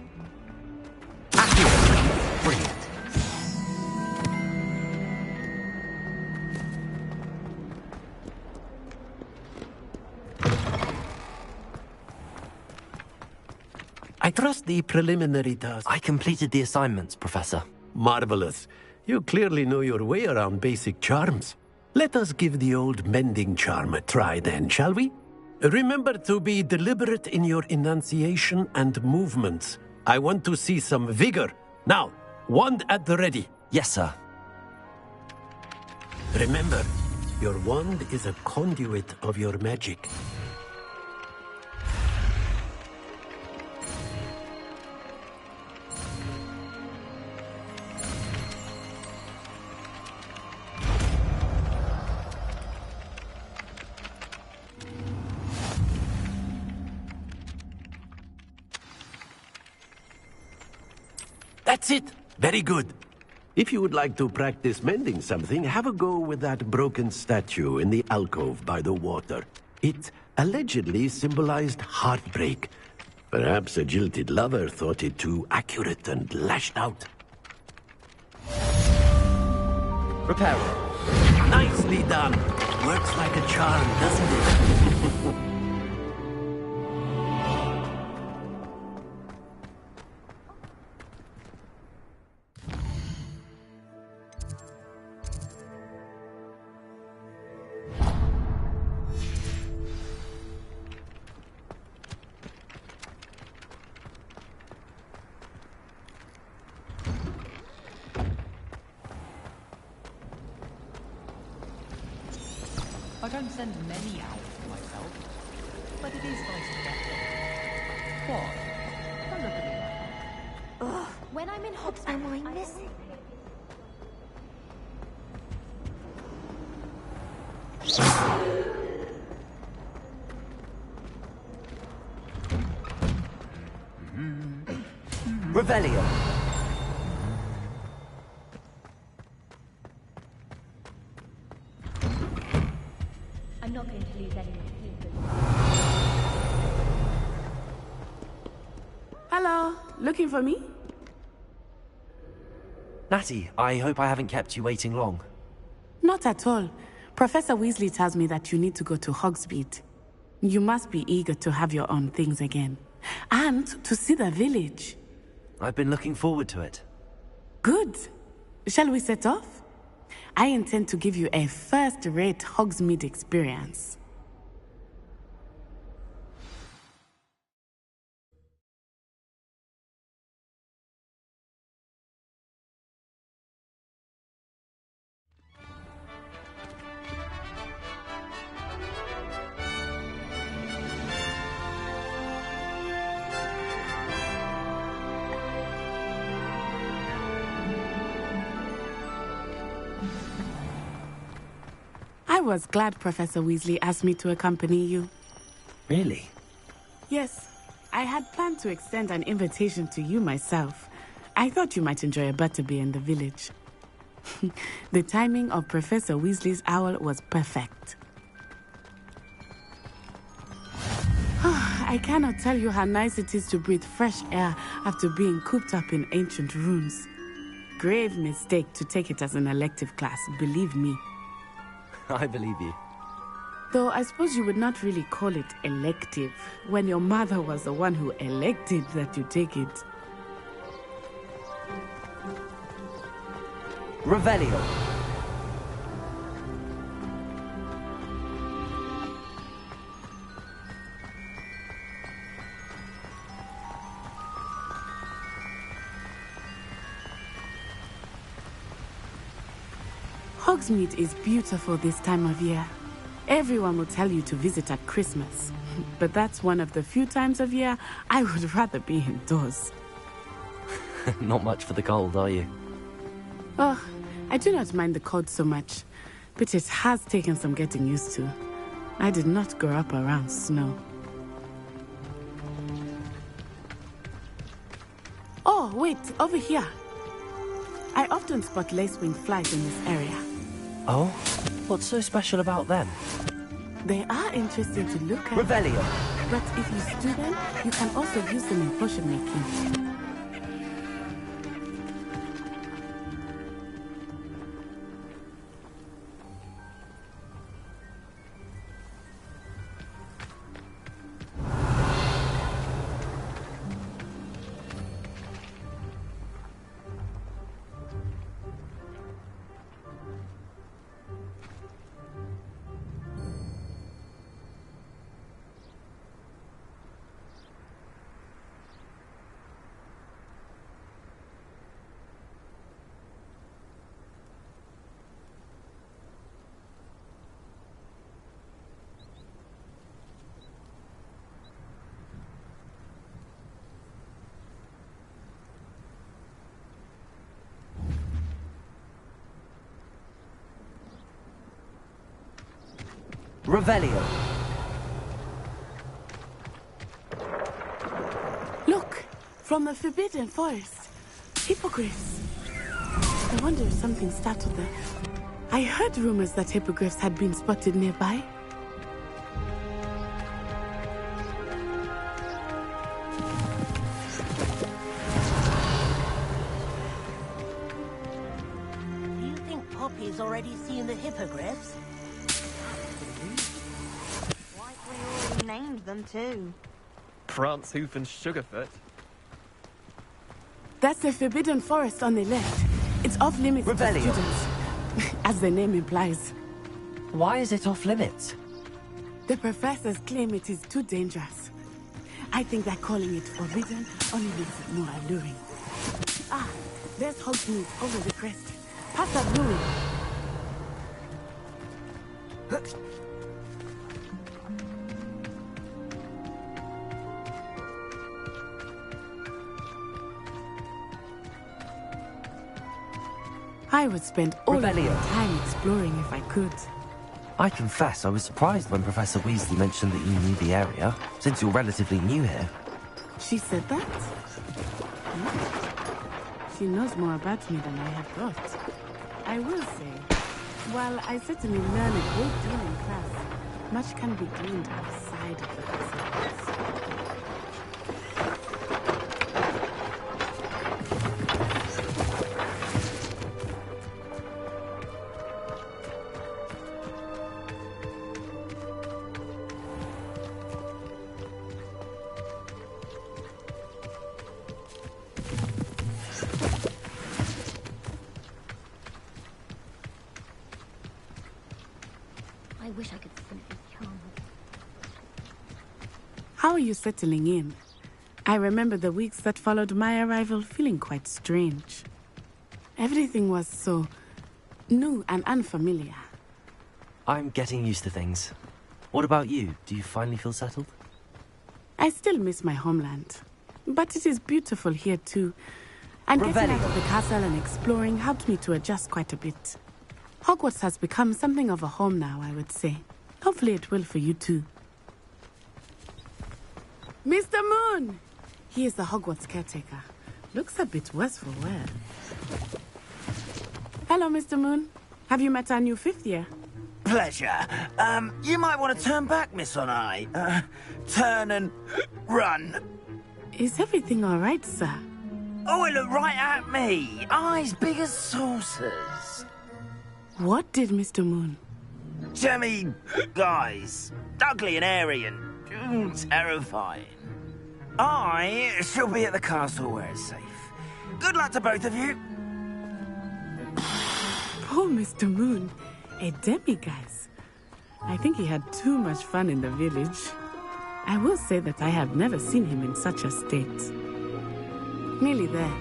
Brilliant. I trust the preliminary task. I completed the assignments, Professor. Marvelous. You clearly know your way around basic charms. Let us give the old mending charm a try then, shall we? Remember to be deliberate in your enunciation and movements. I want to see some vigor. Now, wand at the ready. Yes, sir. Remember, your wand is a conduit of your magic. That's it. Very good. If you would like to practice mending something, have a go with that broken statue in the alcove by the water. It allegedly symbolized heartbreak. Perhaps a jilted lover thought it too accurate and lashed out. Repair. Nicely done. Works like a charm, doesn't it? I don't send many out for myself, but it is nice to get them. What? Don't look at me like that. Ugh, when I'm in Hogwarts, am I missing? Revelio. I'm not going to lose any more. Hello, looking for me? Natty, I hope I haven't kept you waiting long. Not at all. Professor Weasley tells me that you need to go to Hogsmeade. You must be eager to have your own things again. And to see the village. I've been looking forward to it. Good. Shall we set off? I intend to give you a first-rate Hogsmeade experience. I was glad Professor Weasley asked me to accompany you. Really? Yes, I had planned to extend an invitation to you myself. I thought you might enjoy a butterbeer in the village. The timing of Professor Weasley's owl was perfect. I cannot tell you how nice it is to breathe fresh air after being cooped up in ancient rooms. Grave mistake to take it as an elective class, believe me. I believe you. Though I suppose you would not really call it elective when your mother was the one who elected that you take it. Revelio. Hogsmeade is beautiful this time of year. Everyone will tell you to visit at Christmas. But that's one of the few times of year I would rather be indoors. Not much for the cold, are you? Oh, I do not mind the cold so much, but it has taken some getting used to. I did not grow up around snow. Oh, wait, over here. I often spot lacewing flies in this area. Oh? What's so special about them? They are interesting to look at. Revelio. But if you stew them, you can also use them in potion making. Revelio. Look! From the Forbidden Forest. Hippogriffs. I wonder if something startled them. I heard rumors that hippogriffs had been spotted nearby. Do you think Poppy's already seen the hippogriffs? Named them too. Prance, Hoof, and Sugarfoot. That's the Forbidden Forest on the left. It's off limits to students, as the name implies. Why is it off limits? The professors claim it is too dangerous. I think that calling it forbidden only makes it more alluring. Ah, there's Hogsmeade over the crest. Past that ruin. I would spend all of my time exploring if I could. I confess I was surprised when Professor Weasley mentioned that you knew the area, since you're relatively new here. She said that? She knows more about me than I had thought. I will say, while I certainly learn a great deal in class, much can be gleaned outside of the facilities. I wish I could simply charm her. How are you settling in? I remember the weeks that followed my arrival feeling quite strange. Everything was so new and unfamiliar. I'm getting used to things. What about you? Do you finally feel settled? I still miss my homeland, but it is beautiful here too. And getting out of the castle and exploring helped me to adjust quite a bit. Hogwarts has become something of a home now, I would say. Hopefully it will for you too. Mr. Moon! He is the Hogwarts caretaker. Looks a bit worse for wear. Hello, Mr. Moon. Have you met our new fifth year? Pleasure. You might want to turn back, Miss Onai. Turn and run. Is everything all right, sir? Oh, it looked right at me. Eyes big as saucers. What did Mr. Moon? Jemmy, guys, ugly and airy and terrifying. I shall be at the castle where it's safe. Good luck to both of you. Poor Mr. Moon. A demiguise. I think he had too much fun in the village. I will say that I have never seen him in such a state. Nearly there.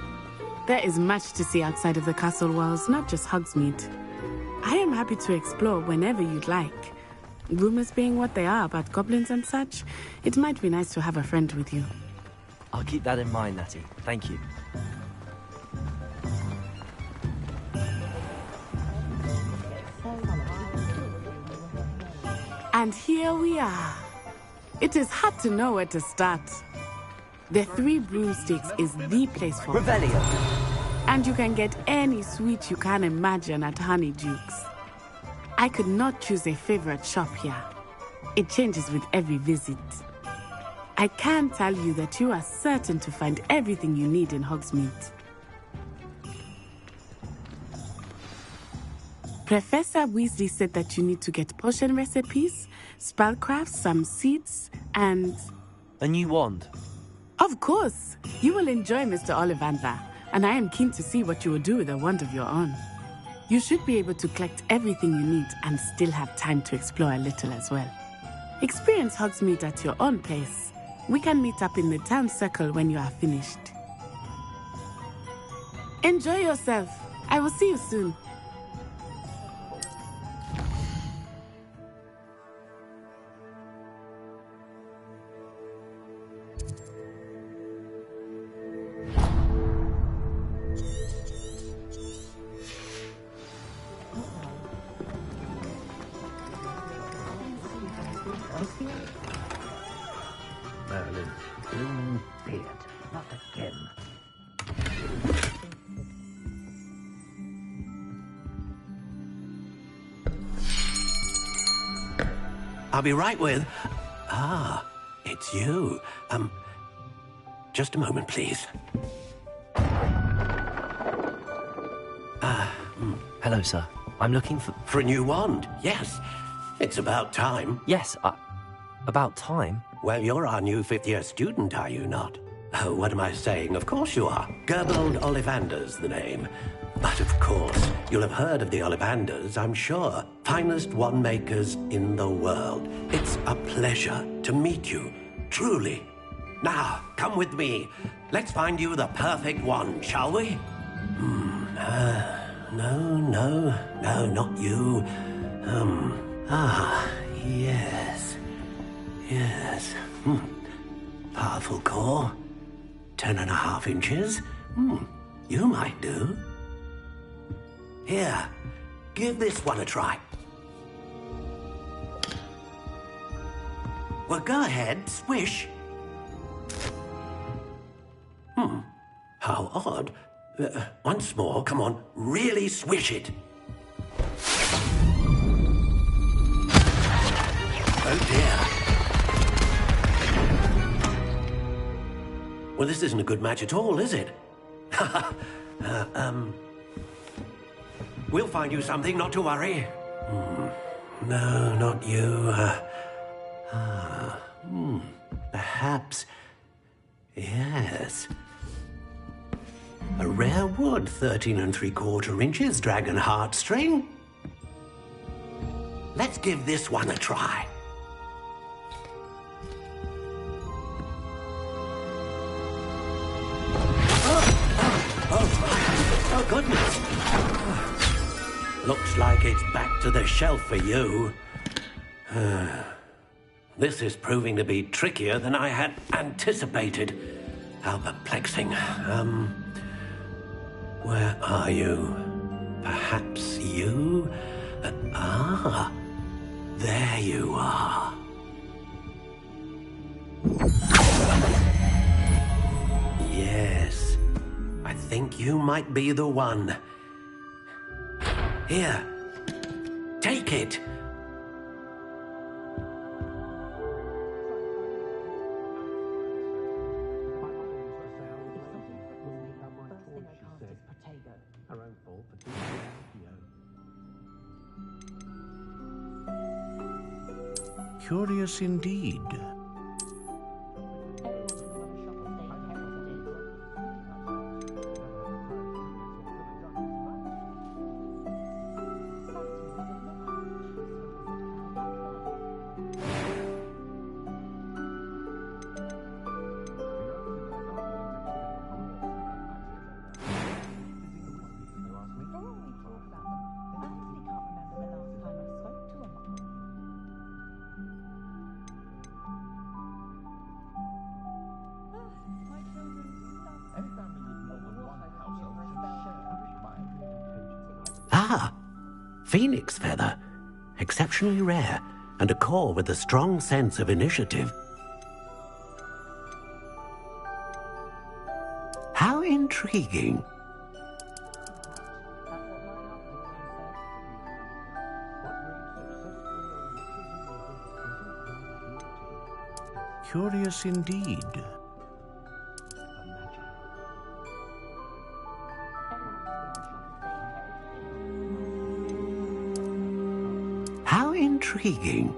There is much to see outside of the castle walls, not just Hogsmeade. I am happy to explore whenever you'd like. Rumors being what they are about goblins and such, it might be nice to have a friend with you. I'll keep that in mind, Natty. Thank you. And here we are. It is hard to know where to start. The Three Broomsticks is the place for Revelio. And you can get any sweet you can imagine at Honeydukes. I could not choose a favorite shop here. It changes with every visit. I can tell you that you are certain to find everything you need in Hogsmeade. Professor Weasley said that you need to get potion recipes, spellcrafts, some seeds, and... A new wand. Of course! You will enjoy Mr. Ollivander, and I am keen to see what you will do with a wand of your own. You should be able to collect everything you need and still have time to explore a little as well. Experience Hogsmeade at your own pace. We can meet up in the town circle when you are finished. Enjoy yourself. I will see you soon. Merlin, blue beard, not again. I'll be right with... Ah, it's you. Just a moment, please. Hello, sir. I'm looking for... For a new wand, yes. It's about time. Yes, about time? Well, you're our new fifth-year student, are you not? Oh, what am I saying? Of course you are. Gerbold Ollivander's the name. But of course, you'll have heard of the Ollivanders, I'm sure. Finest wand makers in the world. It's a pleasure to meet you, truly. Now, come with me. Let's find you the perfect wand, shall we? No, not you. Yes. Powerful core. 10.5 inches. You might do. Here, give this one a try. Well, go ahead, swish. How odd. Once more, come on, really swish it. Oh dear. Well, this isn't a good match at all, is it? We'll find you something, not to worry. No, not you. Perhaps... Yes. A rare wood, 13 3/4 inches, dragon heartstring. Let's give this one a try. Oh, goodness. Looks like it's back to the shelf for you. This is proving to be trickier than I had anticipated. How perplexing. Where are you? Perhaps you? There you are. Yes, I think you might be the one. Here, take it. Curious indeed. Ah, phoenix feather. Exceptionally rare, and a core with a strong sense of initiative. How intriguing. Curious indeed. How intriguing.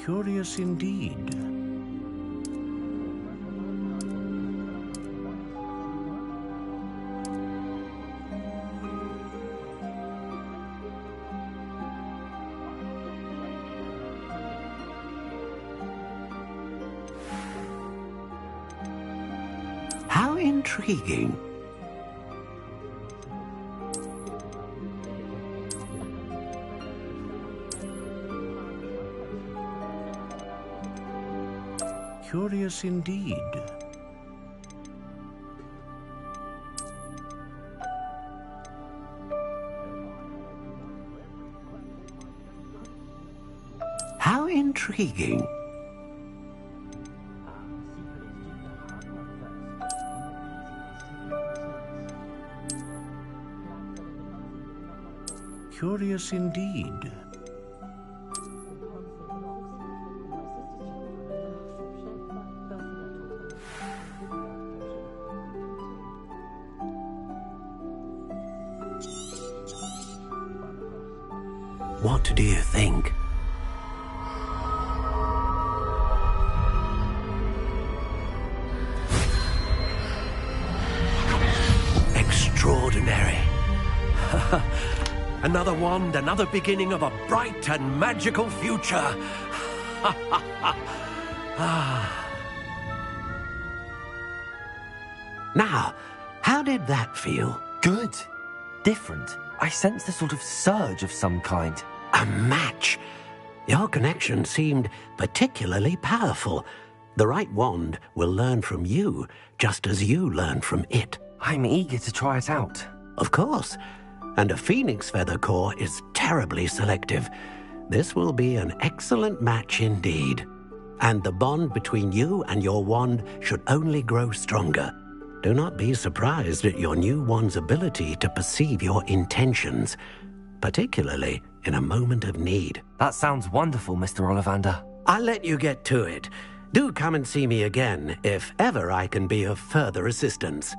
Curious indeed. How intriguing. Curious indeed. How intriguing. Curious indeed. What do you think? Extraordinary. Another wand, another beginning of a bright and magical future. Now, how did that feel? Good. Different. I sensed a sort of surge of some kind. A match. Your connection seemed particularly powerful. The right wand will learn from you, just as you learn from it. I'm eager to try it out. Of course. And a phoenix feather core is terribly selective. This will be an excellent match indeed. And the bond between you and your wand should only grow stronger. Do not be surprised at your new wand's ability to perceive your intentions, particularly in a moment of need. That sounds wonderful, Mr. Ollivander. I'll let you get to it. Do come and see me again if ever I can be of further assistance.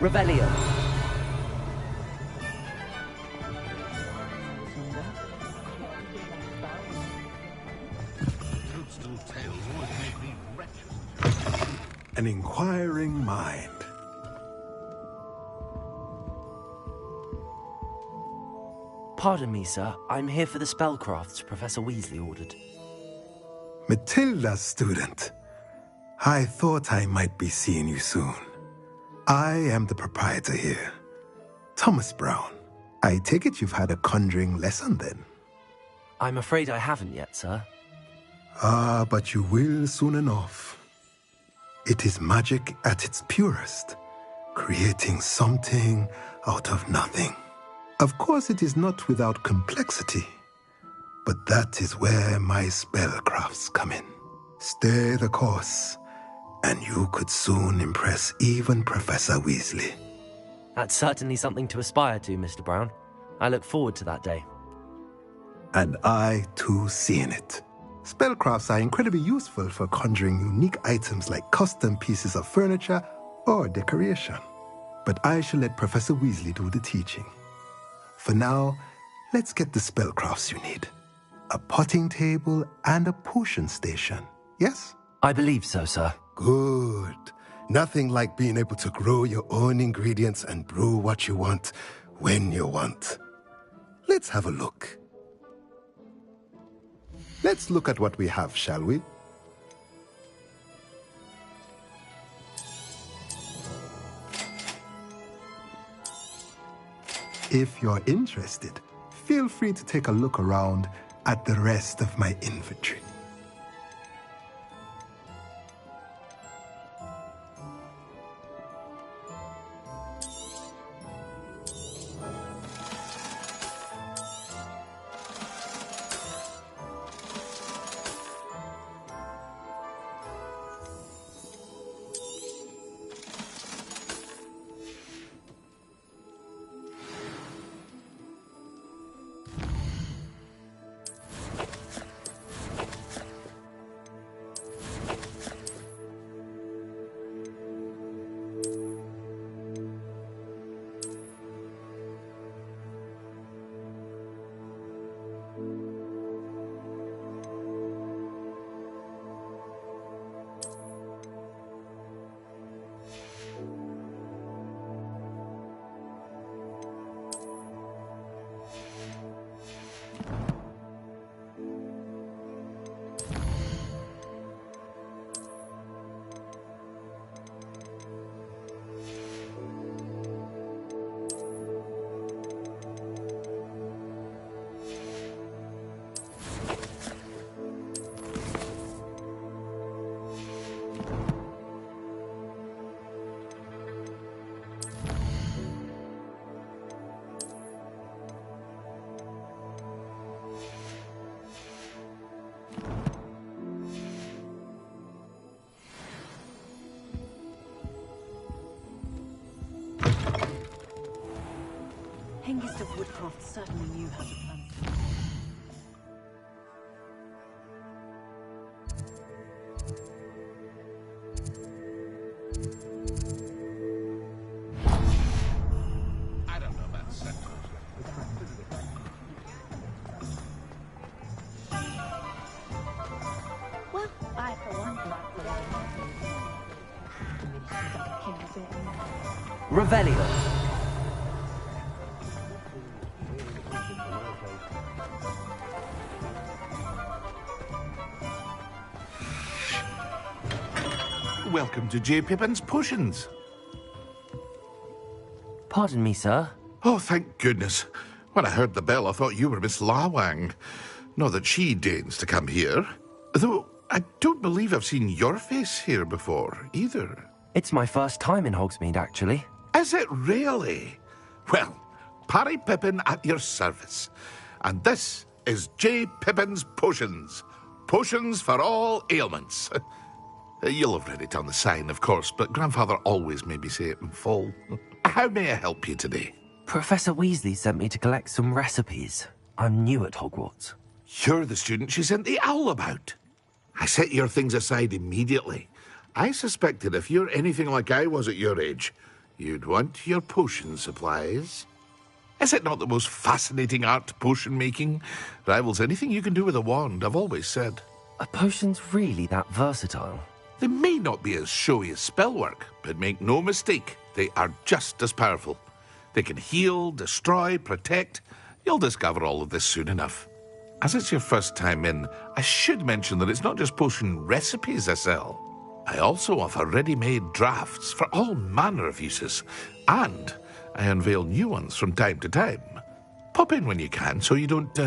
Revelio. An inquiring mind. Pardon me, sir. I'm here for the spellcrafts Professor Weasley ordered. Matilda, student. I thought I might be seeing you soon. I am the proprietor here, Thomas Brown. I take it you've had a conjuring lesson then? I'm afraid I haven't yet, sir. Ah, but you will soon enough. It is magic at its purest, creating something out of nothing. Of course, it is not without complexity, but that is where my spellcrafts come in. Stay the course, and you could soon impress even Professor Weasley. That's certainly something to aspire to, Mr. Brown. I look forward to that day. And I, too, seeing it. Spellcrafts are incredibly useful for conjuring unique items like custom pieces of furniture or decoration. But I shall let Professor Weasley do the teaching. For now, let's get the spellcrafts you need. A potting table and a potion station, yes? I believe so, sir. Good. Nothing like being able to grow your own ingredients and brew what you want when you want. Let's have a look. Let's look at what we have, shall we? If you're interested, feel free to take a look around at the rest of my inventory. Hengist of Woodcroft certainly knew how to plan. I don't know about central. Well, I for one Revelio. Welcome to J. Pippin's Potions. Pardon me, sir. Oh, thank goodness. When I heard the bell, I thought you were Miss Lawang. Not that she deigns to come here. Though I don't believe I've seen your face here before, either. It's my first time in Hogsmeade, actually. Is it really? Well, Parry Pippin at your service. And this is J. Pippin's Potions. Potions for all ailments. You'll have read it on the sign, of course, but Grandfather always made me say it in full. How may I help you today? Professor Weasley sent me to collect some recipes. I'm new at Hogwarts. You're the student she sent the owl about. I set your things aside immediately. I suspected if you're anything like I was at your age, you'd want your potion supplies. Is it not the most fascinating art, potion making? Rivals anything you can do with a wand, I've always said. Are potions really that versatile? They may not be as showy as spellwork, but make no mistake, they are just as powerful. They can heal, destroy, protect, You'll discover all of this soon enough. As it's your first time in, I should mention that it's not just potion recipes I sell. I also offer ready-made drafts for all manner of uses, and I unveil new ones from time to time. Pop in when you can so you don't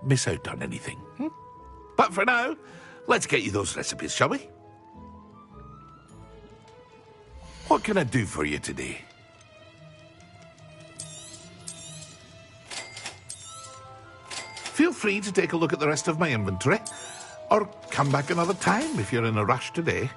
miss out on anything. But for now, let's get you those recipes, shall we? What can I do for you today? Feel free to take a look at the rest of my inventory, or come back another time if you're in a rush today.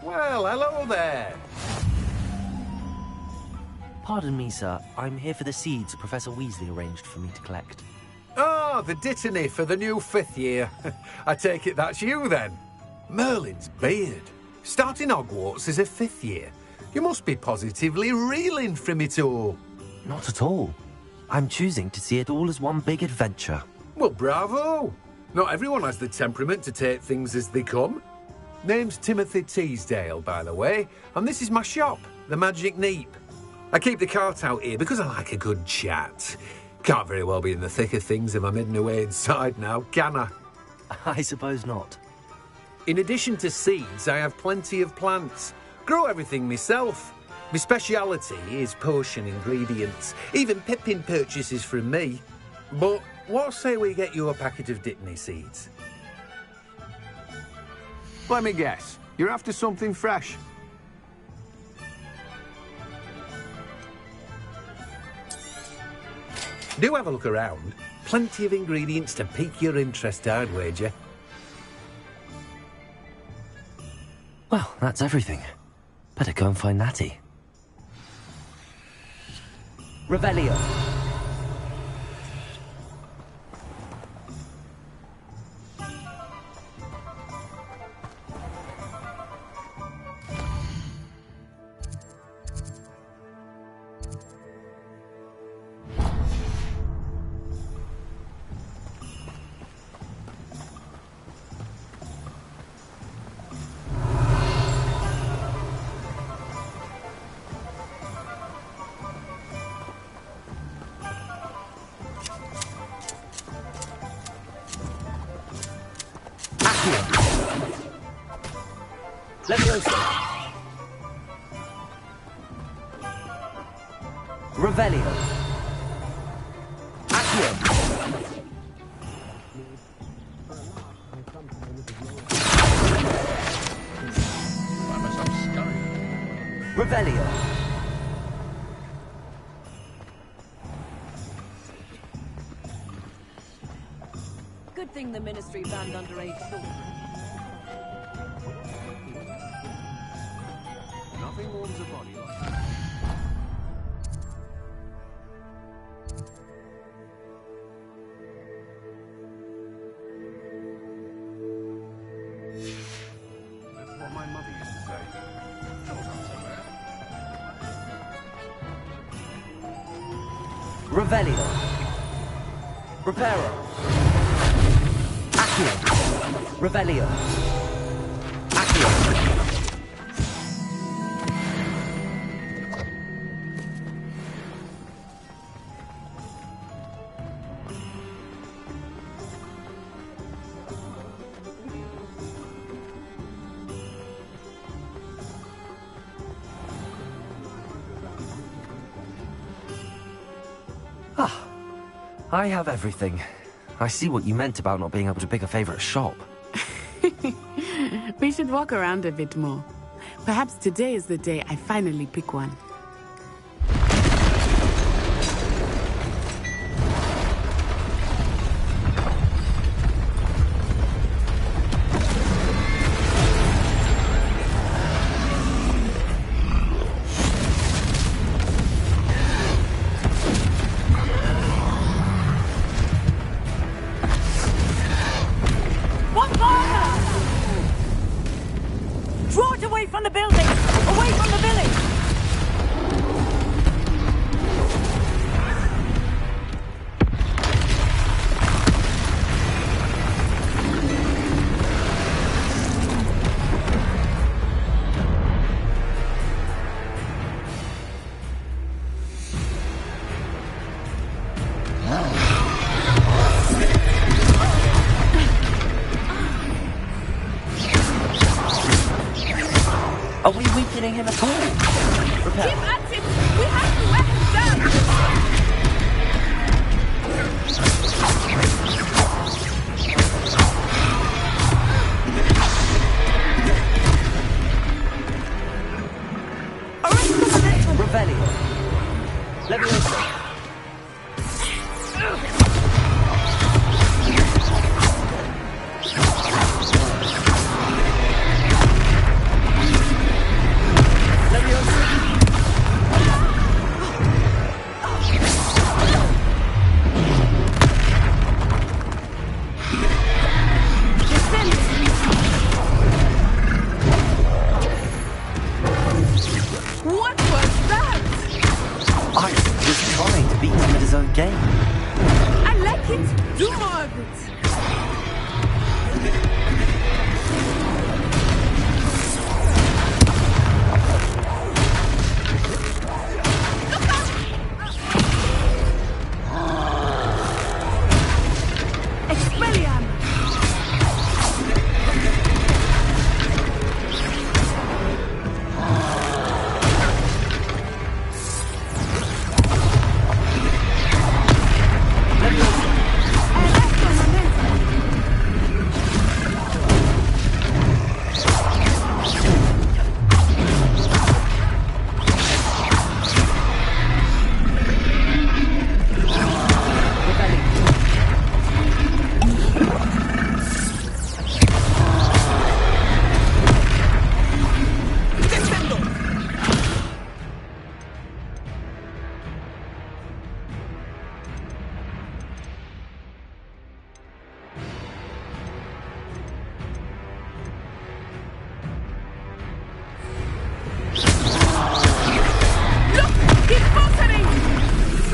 Well, hello there. Pardon me, sir. I'm here for the seeds Professor Weasley arranged for me to collect. Oh, the dittany for the new 5th year. I take it that's you, then. Merlin's beard. Starting Hogwarts as a 5th year. You must be positively reeling from it all. Not at all. I'm choosing to see it all as one big adventure. Well, bravo. Not everyone has the temperament to take things as they come. Name's Timothy Teasdale, by the way, and this is my shop, the Magic Neep. I keep the cart out here because I like a good chat. Can't very well be in the thick of things if I'm hidden away inside now, can I? I suppose not. In addition to seeds, I have plenty of plants. Grow everything myself. My speciality is potion ingredients. Even Pippin purchases from me. But what say we get you a packet of Dittany seeds? Let me guess. You're after something fresh. Do have a look around. Plenty of ingredients to pique your interest, I'd wager. Well, that's everything. Better go and find Natty. Revelio. Revelio. Accio. Revelio. Good thing the Ministry banned underage children. Nothing warms a body like that. That's what my mother used to say. That wasn't so bad. Revelio. Reparo. Accio. Revelio. Accio. Ah, I have everything. I see what you meant about not being able to pick a favourite shop. We should walk around a bit more. Perhaps today is the day I finally pick one. Are we weakening him at all? Repair. Keep at it! We have to wear him down! Revelio. Leviosa. What was that? I was trying to beat him at his own game. I like it. Do more of it. Expelliarmus!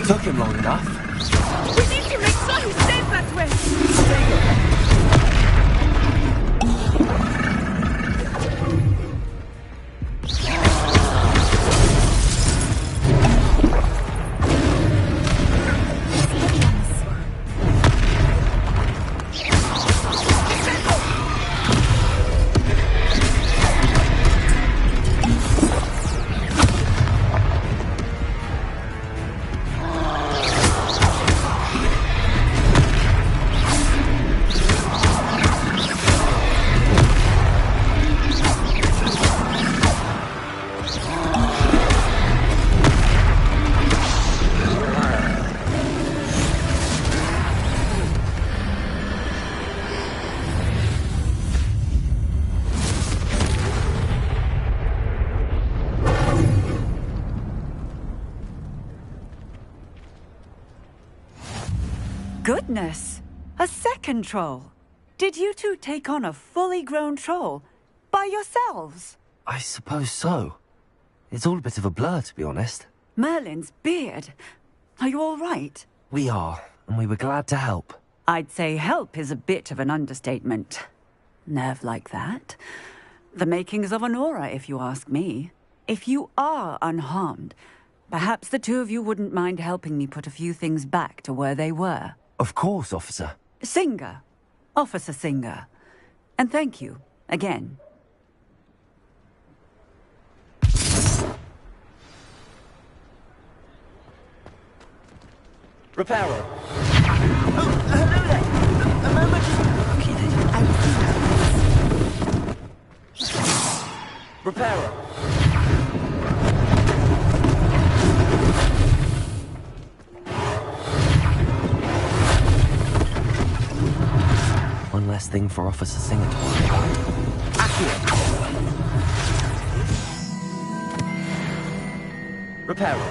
Took him long enough. We need to make sure he stays that way. Goodness! A second troll! Did you two take on a fully grown troll? By yourselves? I suppose so. It's all a bit of a blur, to be honest. Merlin's beard. Are you all right? We are, and we were glad to help. I'd say help is a bit of an understatement. Nerve like that. The makings of an aura, if you ask me. If you are unharmed, perhaps the two of you wouldn't mind helping me put a few things back to where they were. Of course, officer. Singer. Officer Singer. And thank you, again. Reparo. Hello there. A moment. Okay then, I will see you. Reparo. One less thing for Officer Singer to worry about. Accio. Reparo.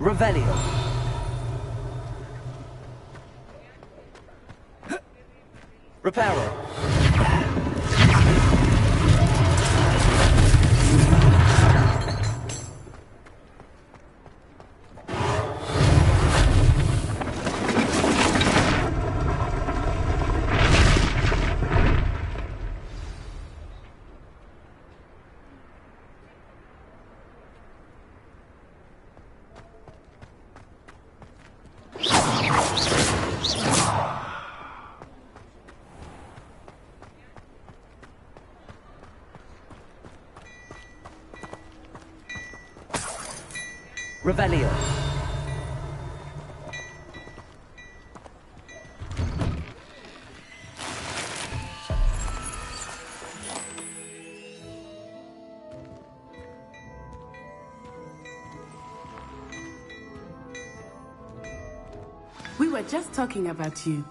Revelio. Reparo. Revelio. We were just talking about you.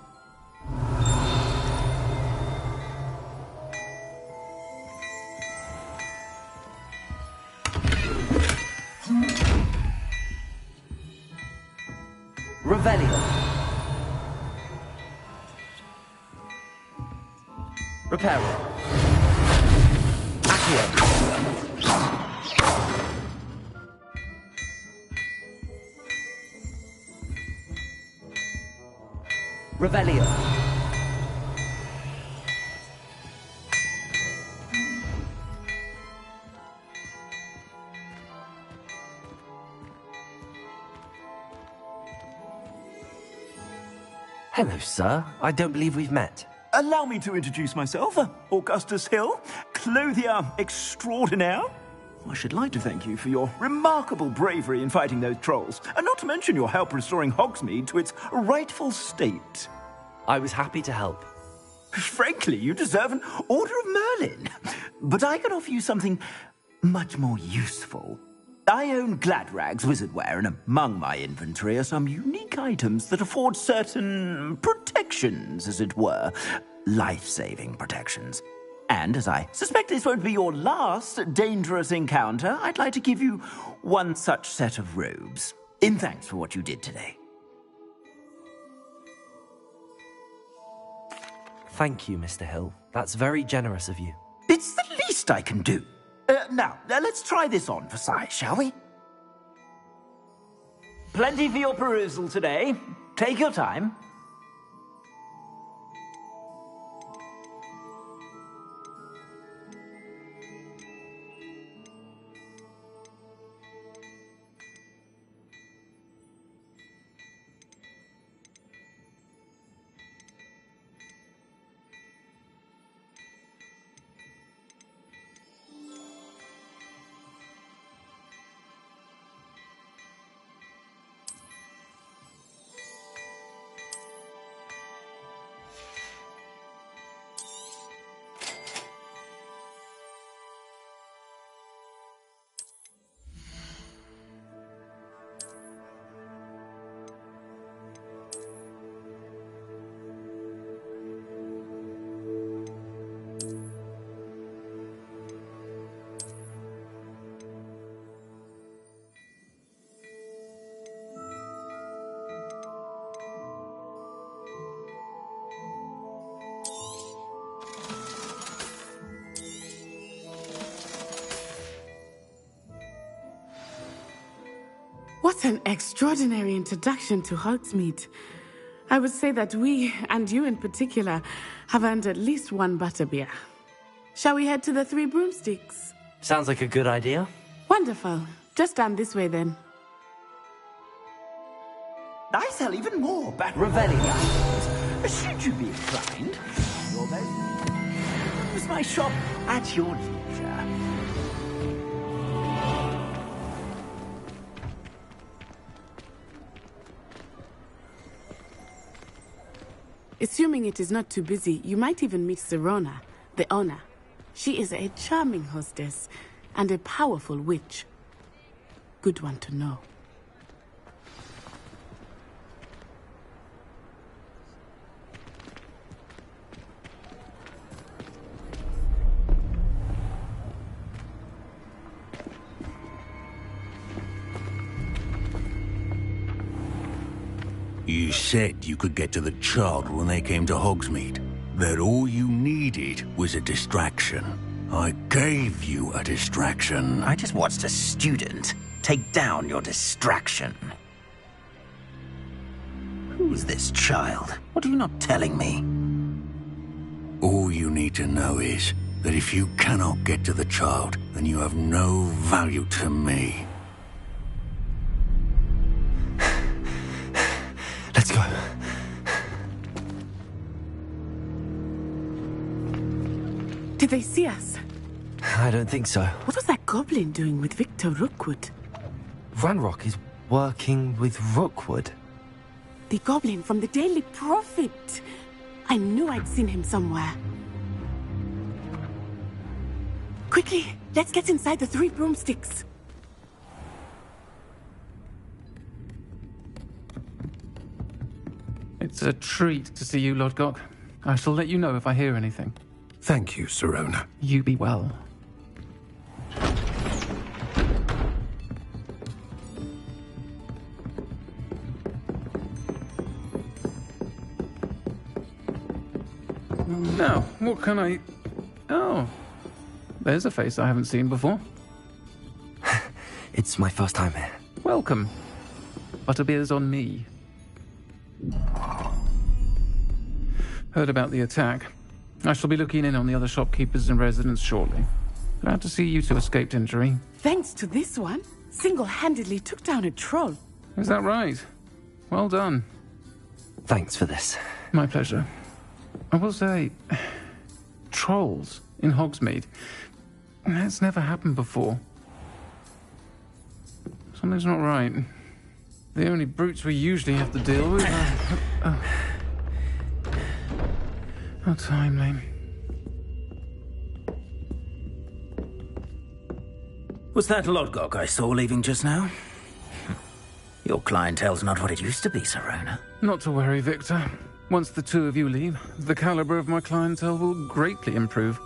Revelio. Reparo. Accio. Revelio. Hello, sir. I don't believe we've met. Allow me to introduce myself, Augustus Hill, clothier extraordinaire. I should like to thank you for your remarkable bravery in fighting those trolls, and not to mention your help restoring Hogsmeade to its rightful state. I was happy to help. Frankly, you deserve an Order of Merlin. But I can offer you something much more useful. I own Gladrag's wizardware, and among my inventory are some unique items that afford certain protections, as it were. Life-saving protections. And as I suspect this won't be your last dangerous encounter, I'd like to give you one such set of robes, in thanks for what you did today. Thank you, Mr. Hill. That's very generous of you. It's the least I can do. Now, let's try this on for size, shall we? Plenty for your perusal today. Take your time. What an extraordinary introduction to Hogsmeade. I would say that we, and you in particular, have earned at least one butterbeer. Shall we head to the Three Broomsticks? Sounds like a good idea. Wonderful. Just down this way then. I sell even more battery items. Should you be inclined, use my shop at your leisure. Assuming it is not too busy, you might even meet Serona, the owner. She is a charming hostess and a powerful witch. Good one to know. You said you could get to the child when they came to Hogsmeade. That all you needed was a distraction. I gave you a distraction. I just watched a student take down your distraction. Who's this child? What are you not telling me? All you need to know is that if you cannot get to the child, then you have no value to me. Let's go. Did they see us? I don't think so. What was that goblin doing with Victor Rookwood? Ranrock is working with Rookwood. The goblin from the Daily Prophet. I knew I'd seen him somewhere. Quickly, let's get inside the 3 broomsticks. It's a treat to see you, Lodgok. I shall let you know if I hear anything. Thank you, Sirona. You be well. Now, what can I... Oh, there's a face I haven't seen before. It's my first time here. Welcome. Butterbeer's on me. Heard about the attack. I shall be looking in on the other shopkeepers and residents shortly. Glad to see you two escaped injury. Thanks to this one, single-handedly took down a troll. Is that right? Well done. Thanks for this. My pleasure. I will say, trolls in Hogsmeade. That's never happened before. Something's not right. The only brutes we usually have to deal with are... How timely. Was that Lodgok I saw leaving just now? Your clientele's not what it used to be, Sirona. Not to worry, Victor. Once the 2 of you leave, the caliber of my clientele will greatly improve.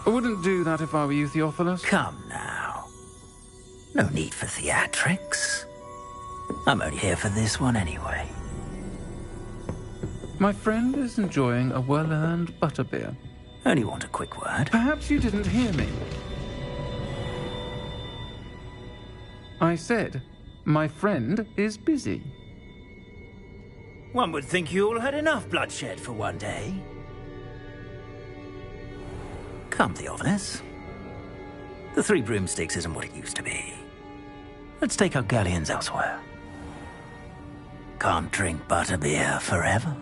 I wouldn't do that if I were you, Theophilus. Come now. No need for theatrics. I'm only here for this one anyway. My friend is enjoying a well-earned butterbeer. Only want a quick word. Perhaps you didn't hear me. I said, my friend is busy. One would think you all had enough bloodshed for one day. Come, Theophilus. The 3 broomsticks isn't what it used to be. Let's take our galleons elsewhere. Can't drink butterbeer forever.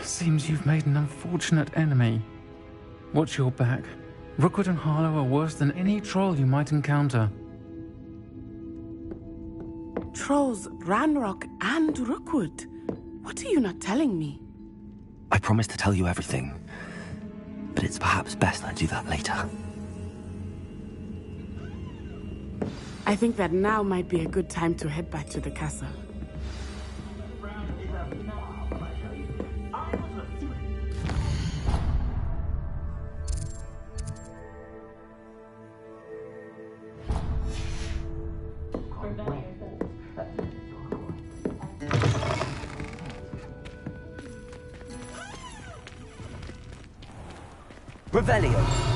Seems you've made an unfortunate enemy. Watch your back. Rookwood and Harlow are worse than any troll you might encounter. Trolls, Ranrock, and Rookwood. What are you not telling me? I promise to tell you everything, but it's perhaps best I do that later. I think that now might be a good time to head back to the castle. Revelio.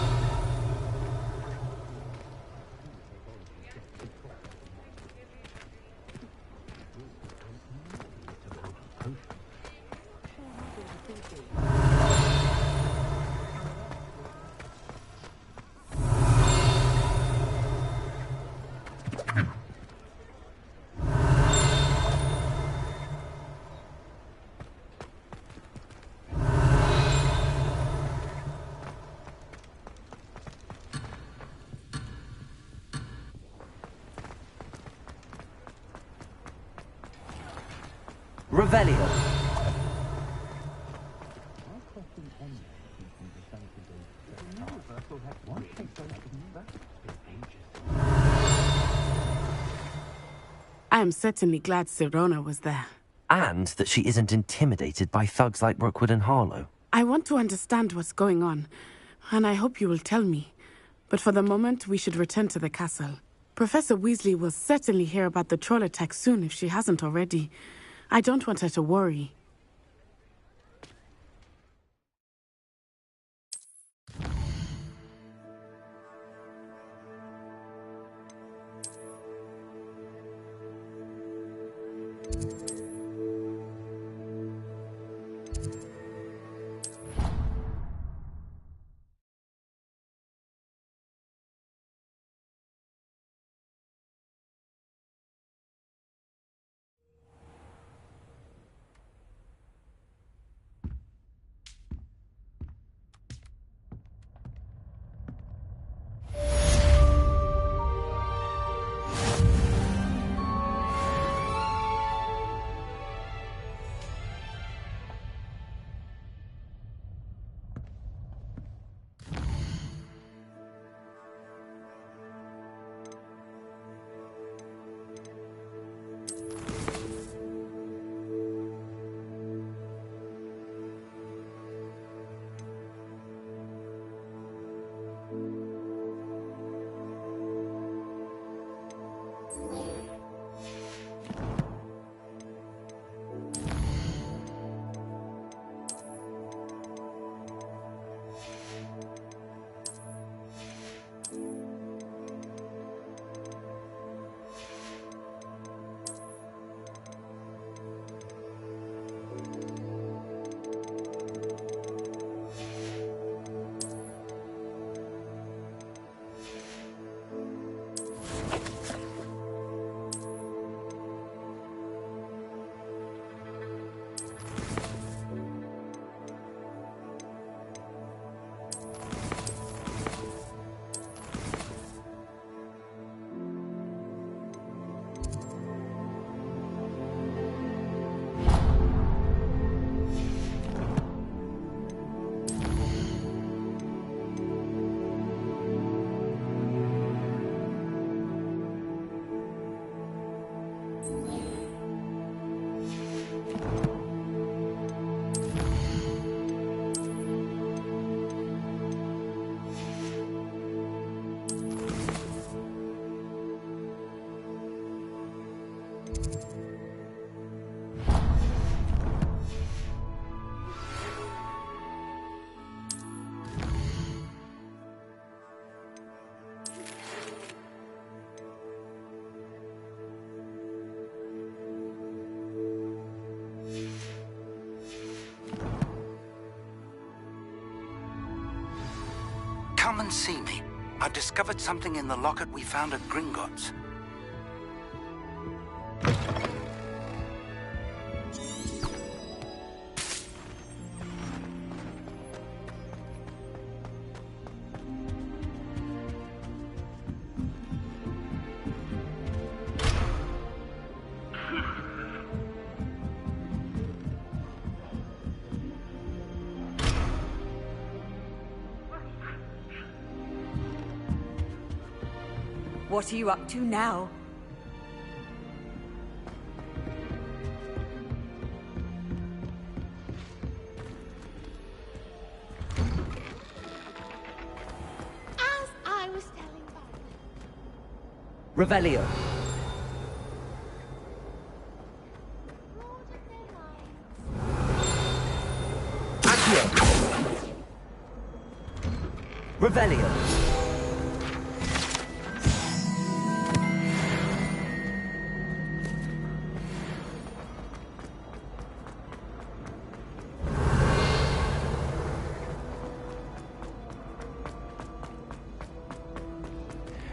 Revelio. I am certainly glad Sirona was there. And that she isn't intimidated by thugs like Rookwood and Harlow. I want to understand what's going on, and I hope you will tell me. But for the moment, we should return to the castle. Professor Weasley will certainly hear about the troll attack soon if she hasn't already. I don't want her to worry. Come and see me. I've discovered something in the locket we found at Gringotts. What are you up to now? As I was telling Revelio. Accio. Revelio.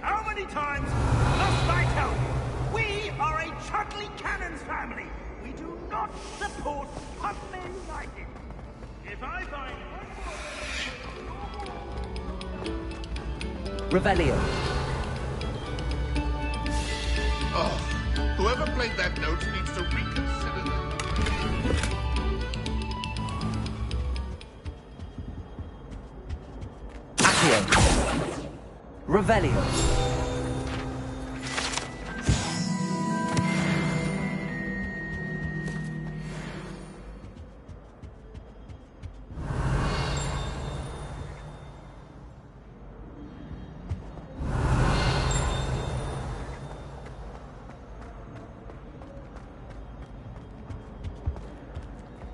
How many times must I tell you? We are a Chudley Cannons family. We do not support Puffman United. If I find Revelio. Oh, whoever played that note needs to reconsider that. Accio. Revelio.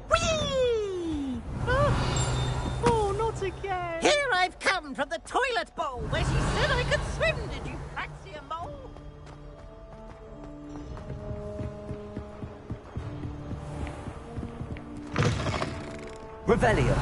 Whee! Oh, not again! Here I've come from the toilet bowl where she said I could swim, did you fancy a mole? Revelio.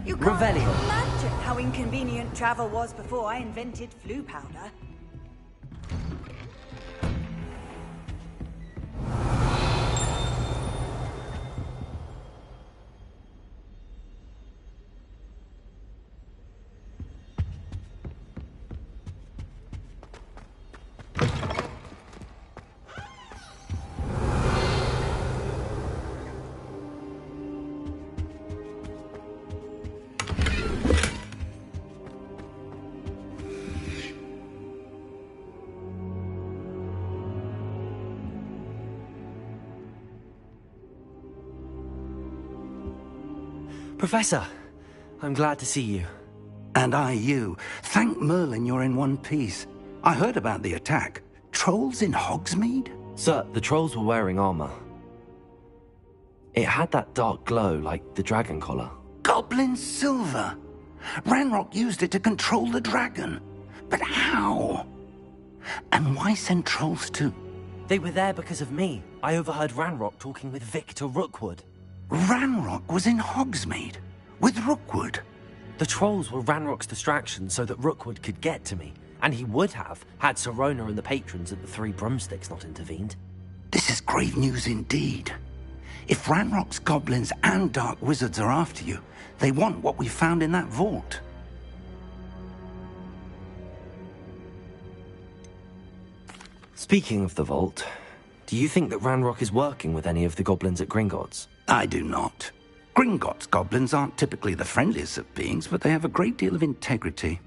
You can't Revelio. imagine how inconvenient travel was before I invented flu powder. Professor, I'm glad to see you. And I you. Thank Merlin you're in one piece. I heard about the attack. Trolls in Hogsmeade? Sir, the trolls were wearing armor. It had that dark glow like the dragon collar. Goblin silver! Ranrock used it to control the dragon. But how? And why send trolls too? They were there because of me. I overheard Ranrock talking with Victor Rookwood. Ranrock was in Hogsmeade? With Rookwood? The trolls were Ranrock's distraction so that Rookwood could get to me. And he would have, had Sirona and the patrons at the Three Broomsticks not intervened. This is grave news indeed. If Ranrock's goblins and dark wizards are after you, they want what we found in that vault. Speaking of the vault, do you think that Ranrock is working with any of the goblins at Gringotts? I do not. Gringotts goblins aren't typically the friendliest of beings, but they have a great deal of integrity.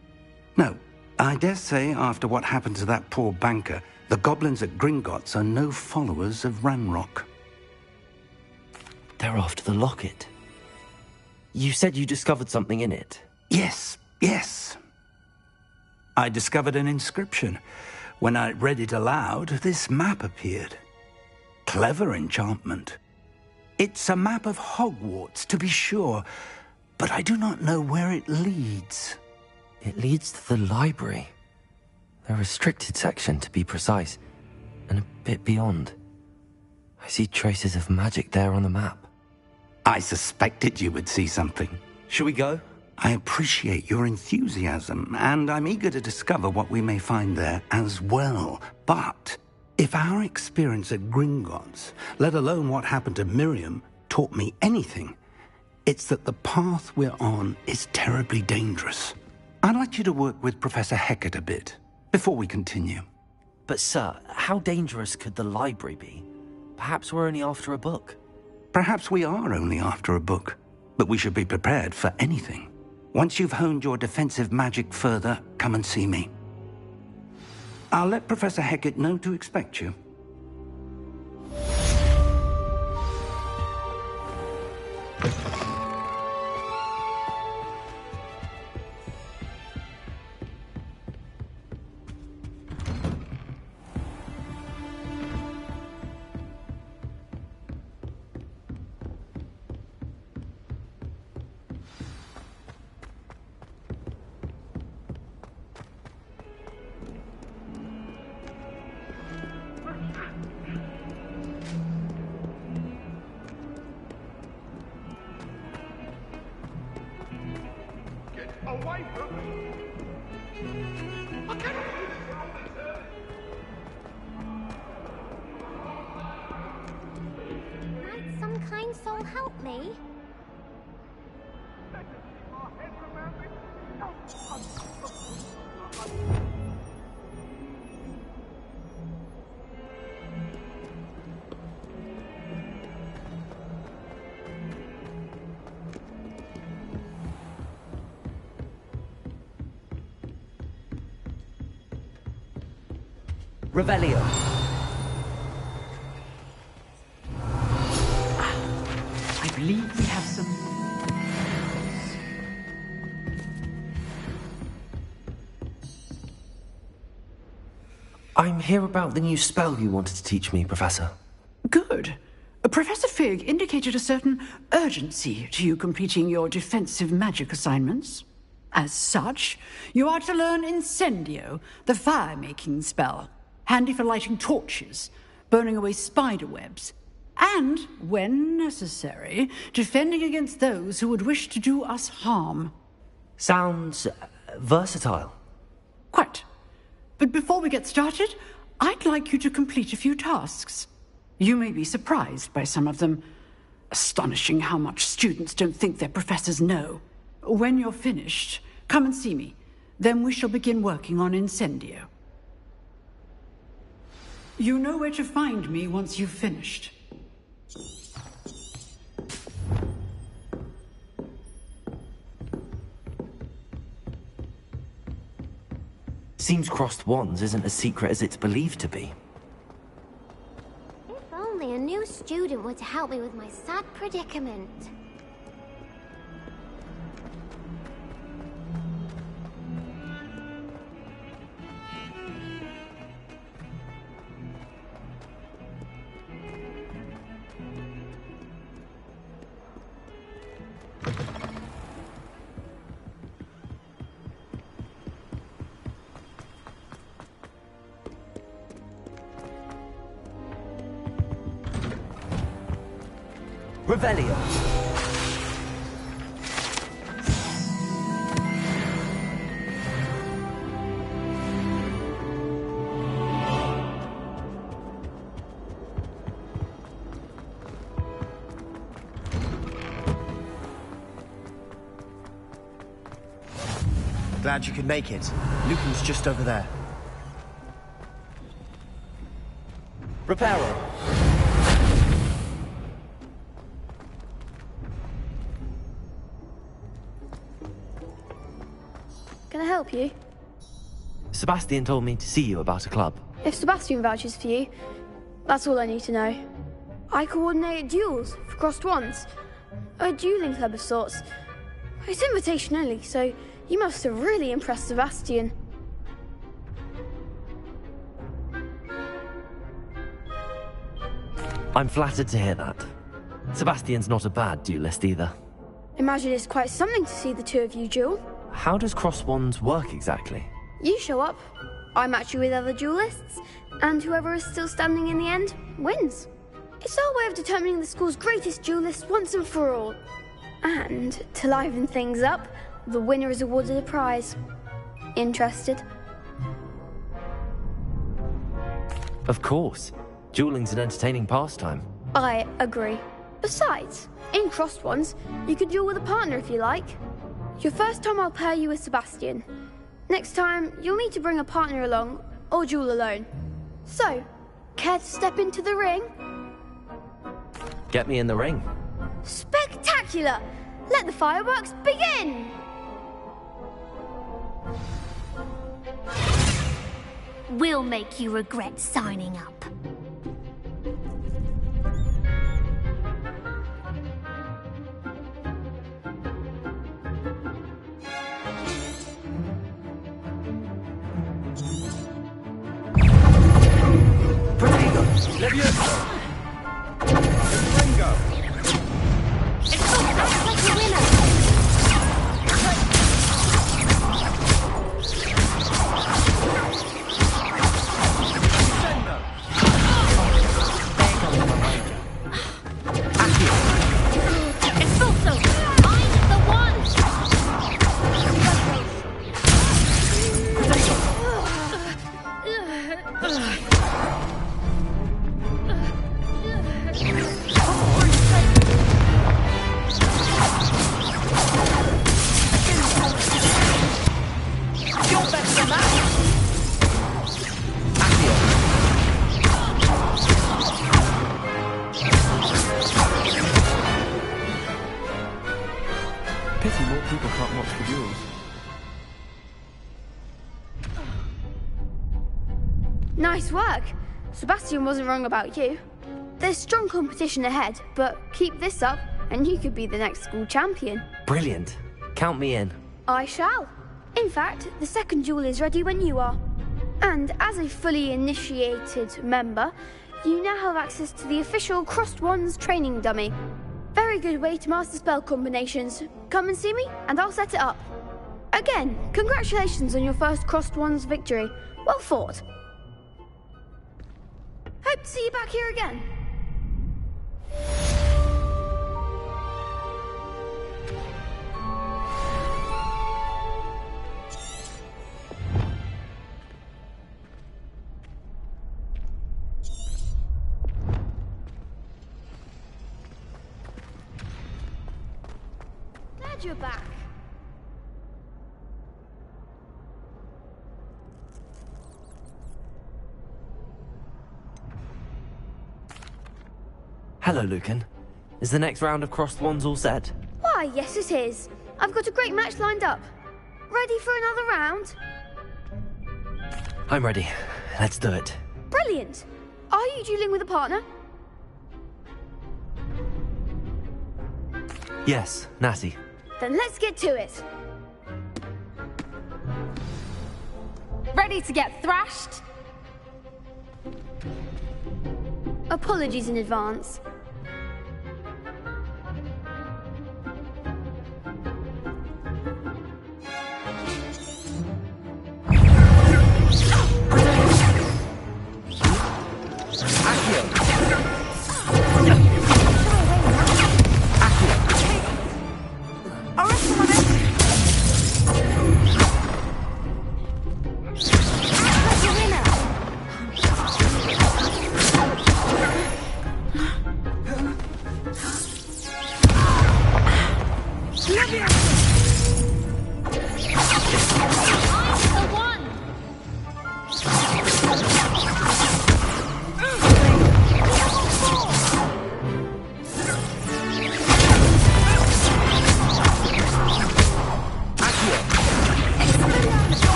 No, I dare say after what happened to that poor banker, the goblins at Gringotts are no followers of Ranrock. They're after the locket. You said you discovered something in it. Yes. I discovered an inscription. When I read it aloud, this map appeared. Clever enchantment. It's a map of Hogwarts, to be sure, but I do not know where it leads. It leads to the library. The restricted section, to be precise, and a bit beyond. I see traces of magic there on the map. I suspected you would see something. Shall we go? I appreciate your enthusiasm, and I'm eager to discover what we may find there as well. But if our experience at Gringotts, let alone what happened to Miriam, taught me anything, it's that the path we're on is terribly dangerous. I'd like you to work with Professor Hecat a bit, before we continue. But sir, how dangerous could the library be? Perhaps we're only after a book. Perhaps we are only after a book, but we should be prepared for anything. Once you've honed your defensive magic further, come and see me. I'll let Professor Hecat know to expect you. Away from me! I cannot believe we're on this earth! Might some kind soul help me? Revelio. I believe we have some... I'm here about the new spell you wanted to teach me, Professor. Good. Professor Fig indicated a certain urgency to you completing your defensive magic assignments. As such, you are to learn Incendio, the fire-making spell. Handy for lighting torches, burning away spider webs, and, when necessary, defending against those who would wish to do us harm. Sounds versatile. Quite. But before we get started, I'd like you to complete a few tasks. You may be surprised by some of them. Astonishing how much students don't think their professors know. When you're finished, come and see me. Then we shall begin working on Incendio. You know where to find me once you've finished. Seems crossed wands isn't as secret as it's believed to be. If only a new student were to help me with my sad predicament. Revelio. Glad you could make it. Lucan's just over there. Reparo. Can I help you? Sebastian told me to see you about a club. If Sebastian vouches for you, that's all I need to know. I coordinate duels for crossed wands. A dueling club of sorts. It's invitation only, so you must have really impressed Sebastian. I'm flattered to hear that. Sebastian's not a bad duelist either. Imagine it's quite something to see the two of you duel. How does cross wands work exactly? You show up, I match you with other duelists, and whoever is still standing in the end wins. It's our way of determining the school's greatest duelist once and for all. And to liven things up, the winner is awarded a prize. Interested? Of course. Dueling's an entertaining pastime. I agree. Besides, in crossed ones, you could duel with a partner if you like. Your first time I'll pair you with Sebastian. Next time, you'll need to bring a partner along, or duel alone. So, care to step into the ring? Get me in the ring. Spectacular! Let the fireworks begin! We'll make you regret signing up. Pity more people can't watch the duels. Nice work. Sebastian wasn't wrong about you. There's strong competition ahead, but keep this up and you could be the next school champion. Brilliant. Count me in. I shall. In fact, the second duel is ready when you are. And as a fully initiated member, you now have access to the official Crossed Wands training dummy. Very good way to master spell combinations. Come and see me, and I'll set it up. Again, congratulations on your first Crossed Wands victory. Well fought. Hope to see you back here again. Glad you're back. Hello, Lucan. Is the next round of Crossed Wands all set? Why, yes it is. I've got a great match lined up. Ready for another round? I'm ready. Let's do it. Brilliant. Are you dueling with a partner? Yes, Natty. Then let's get to it. Ready to get thrashed? Apologies in advance.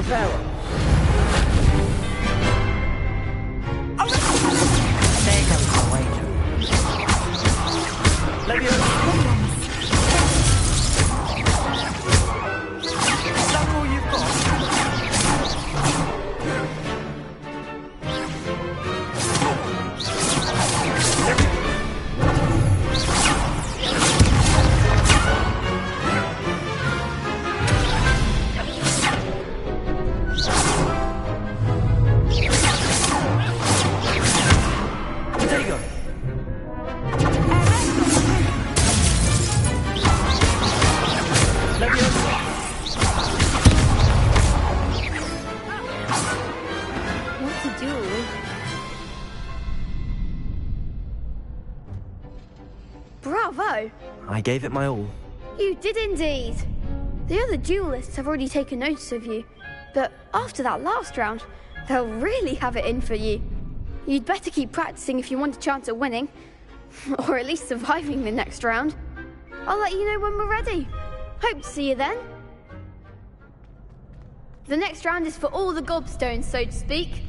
Prepare. There goes the wager. Is that all you've got? There you go. What to do? Bravo! I gave it my all. You did indeed. The other duelists have already taken notice of you, but after that last round, they'll really have it in for you. You'd better keep practicing if you want a chance at winning, or at least surviving the next round. I'll let you know when we're ready. Hope to see you then. The next round is for all the gobstones, so to speak.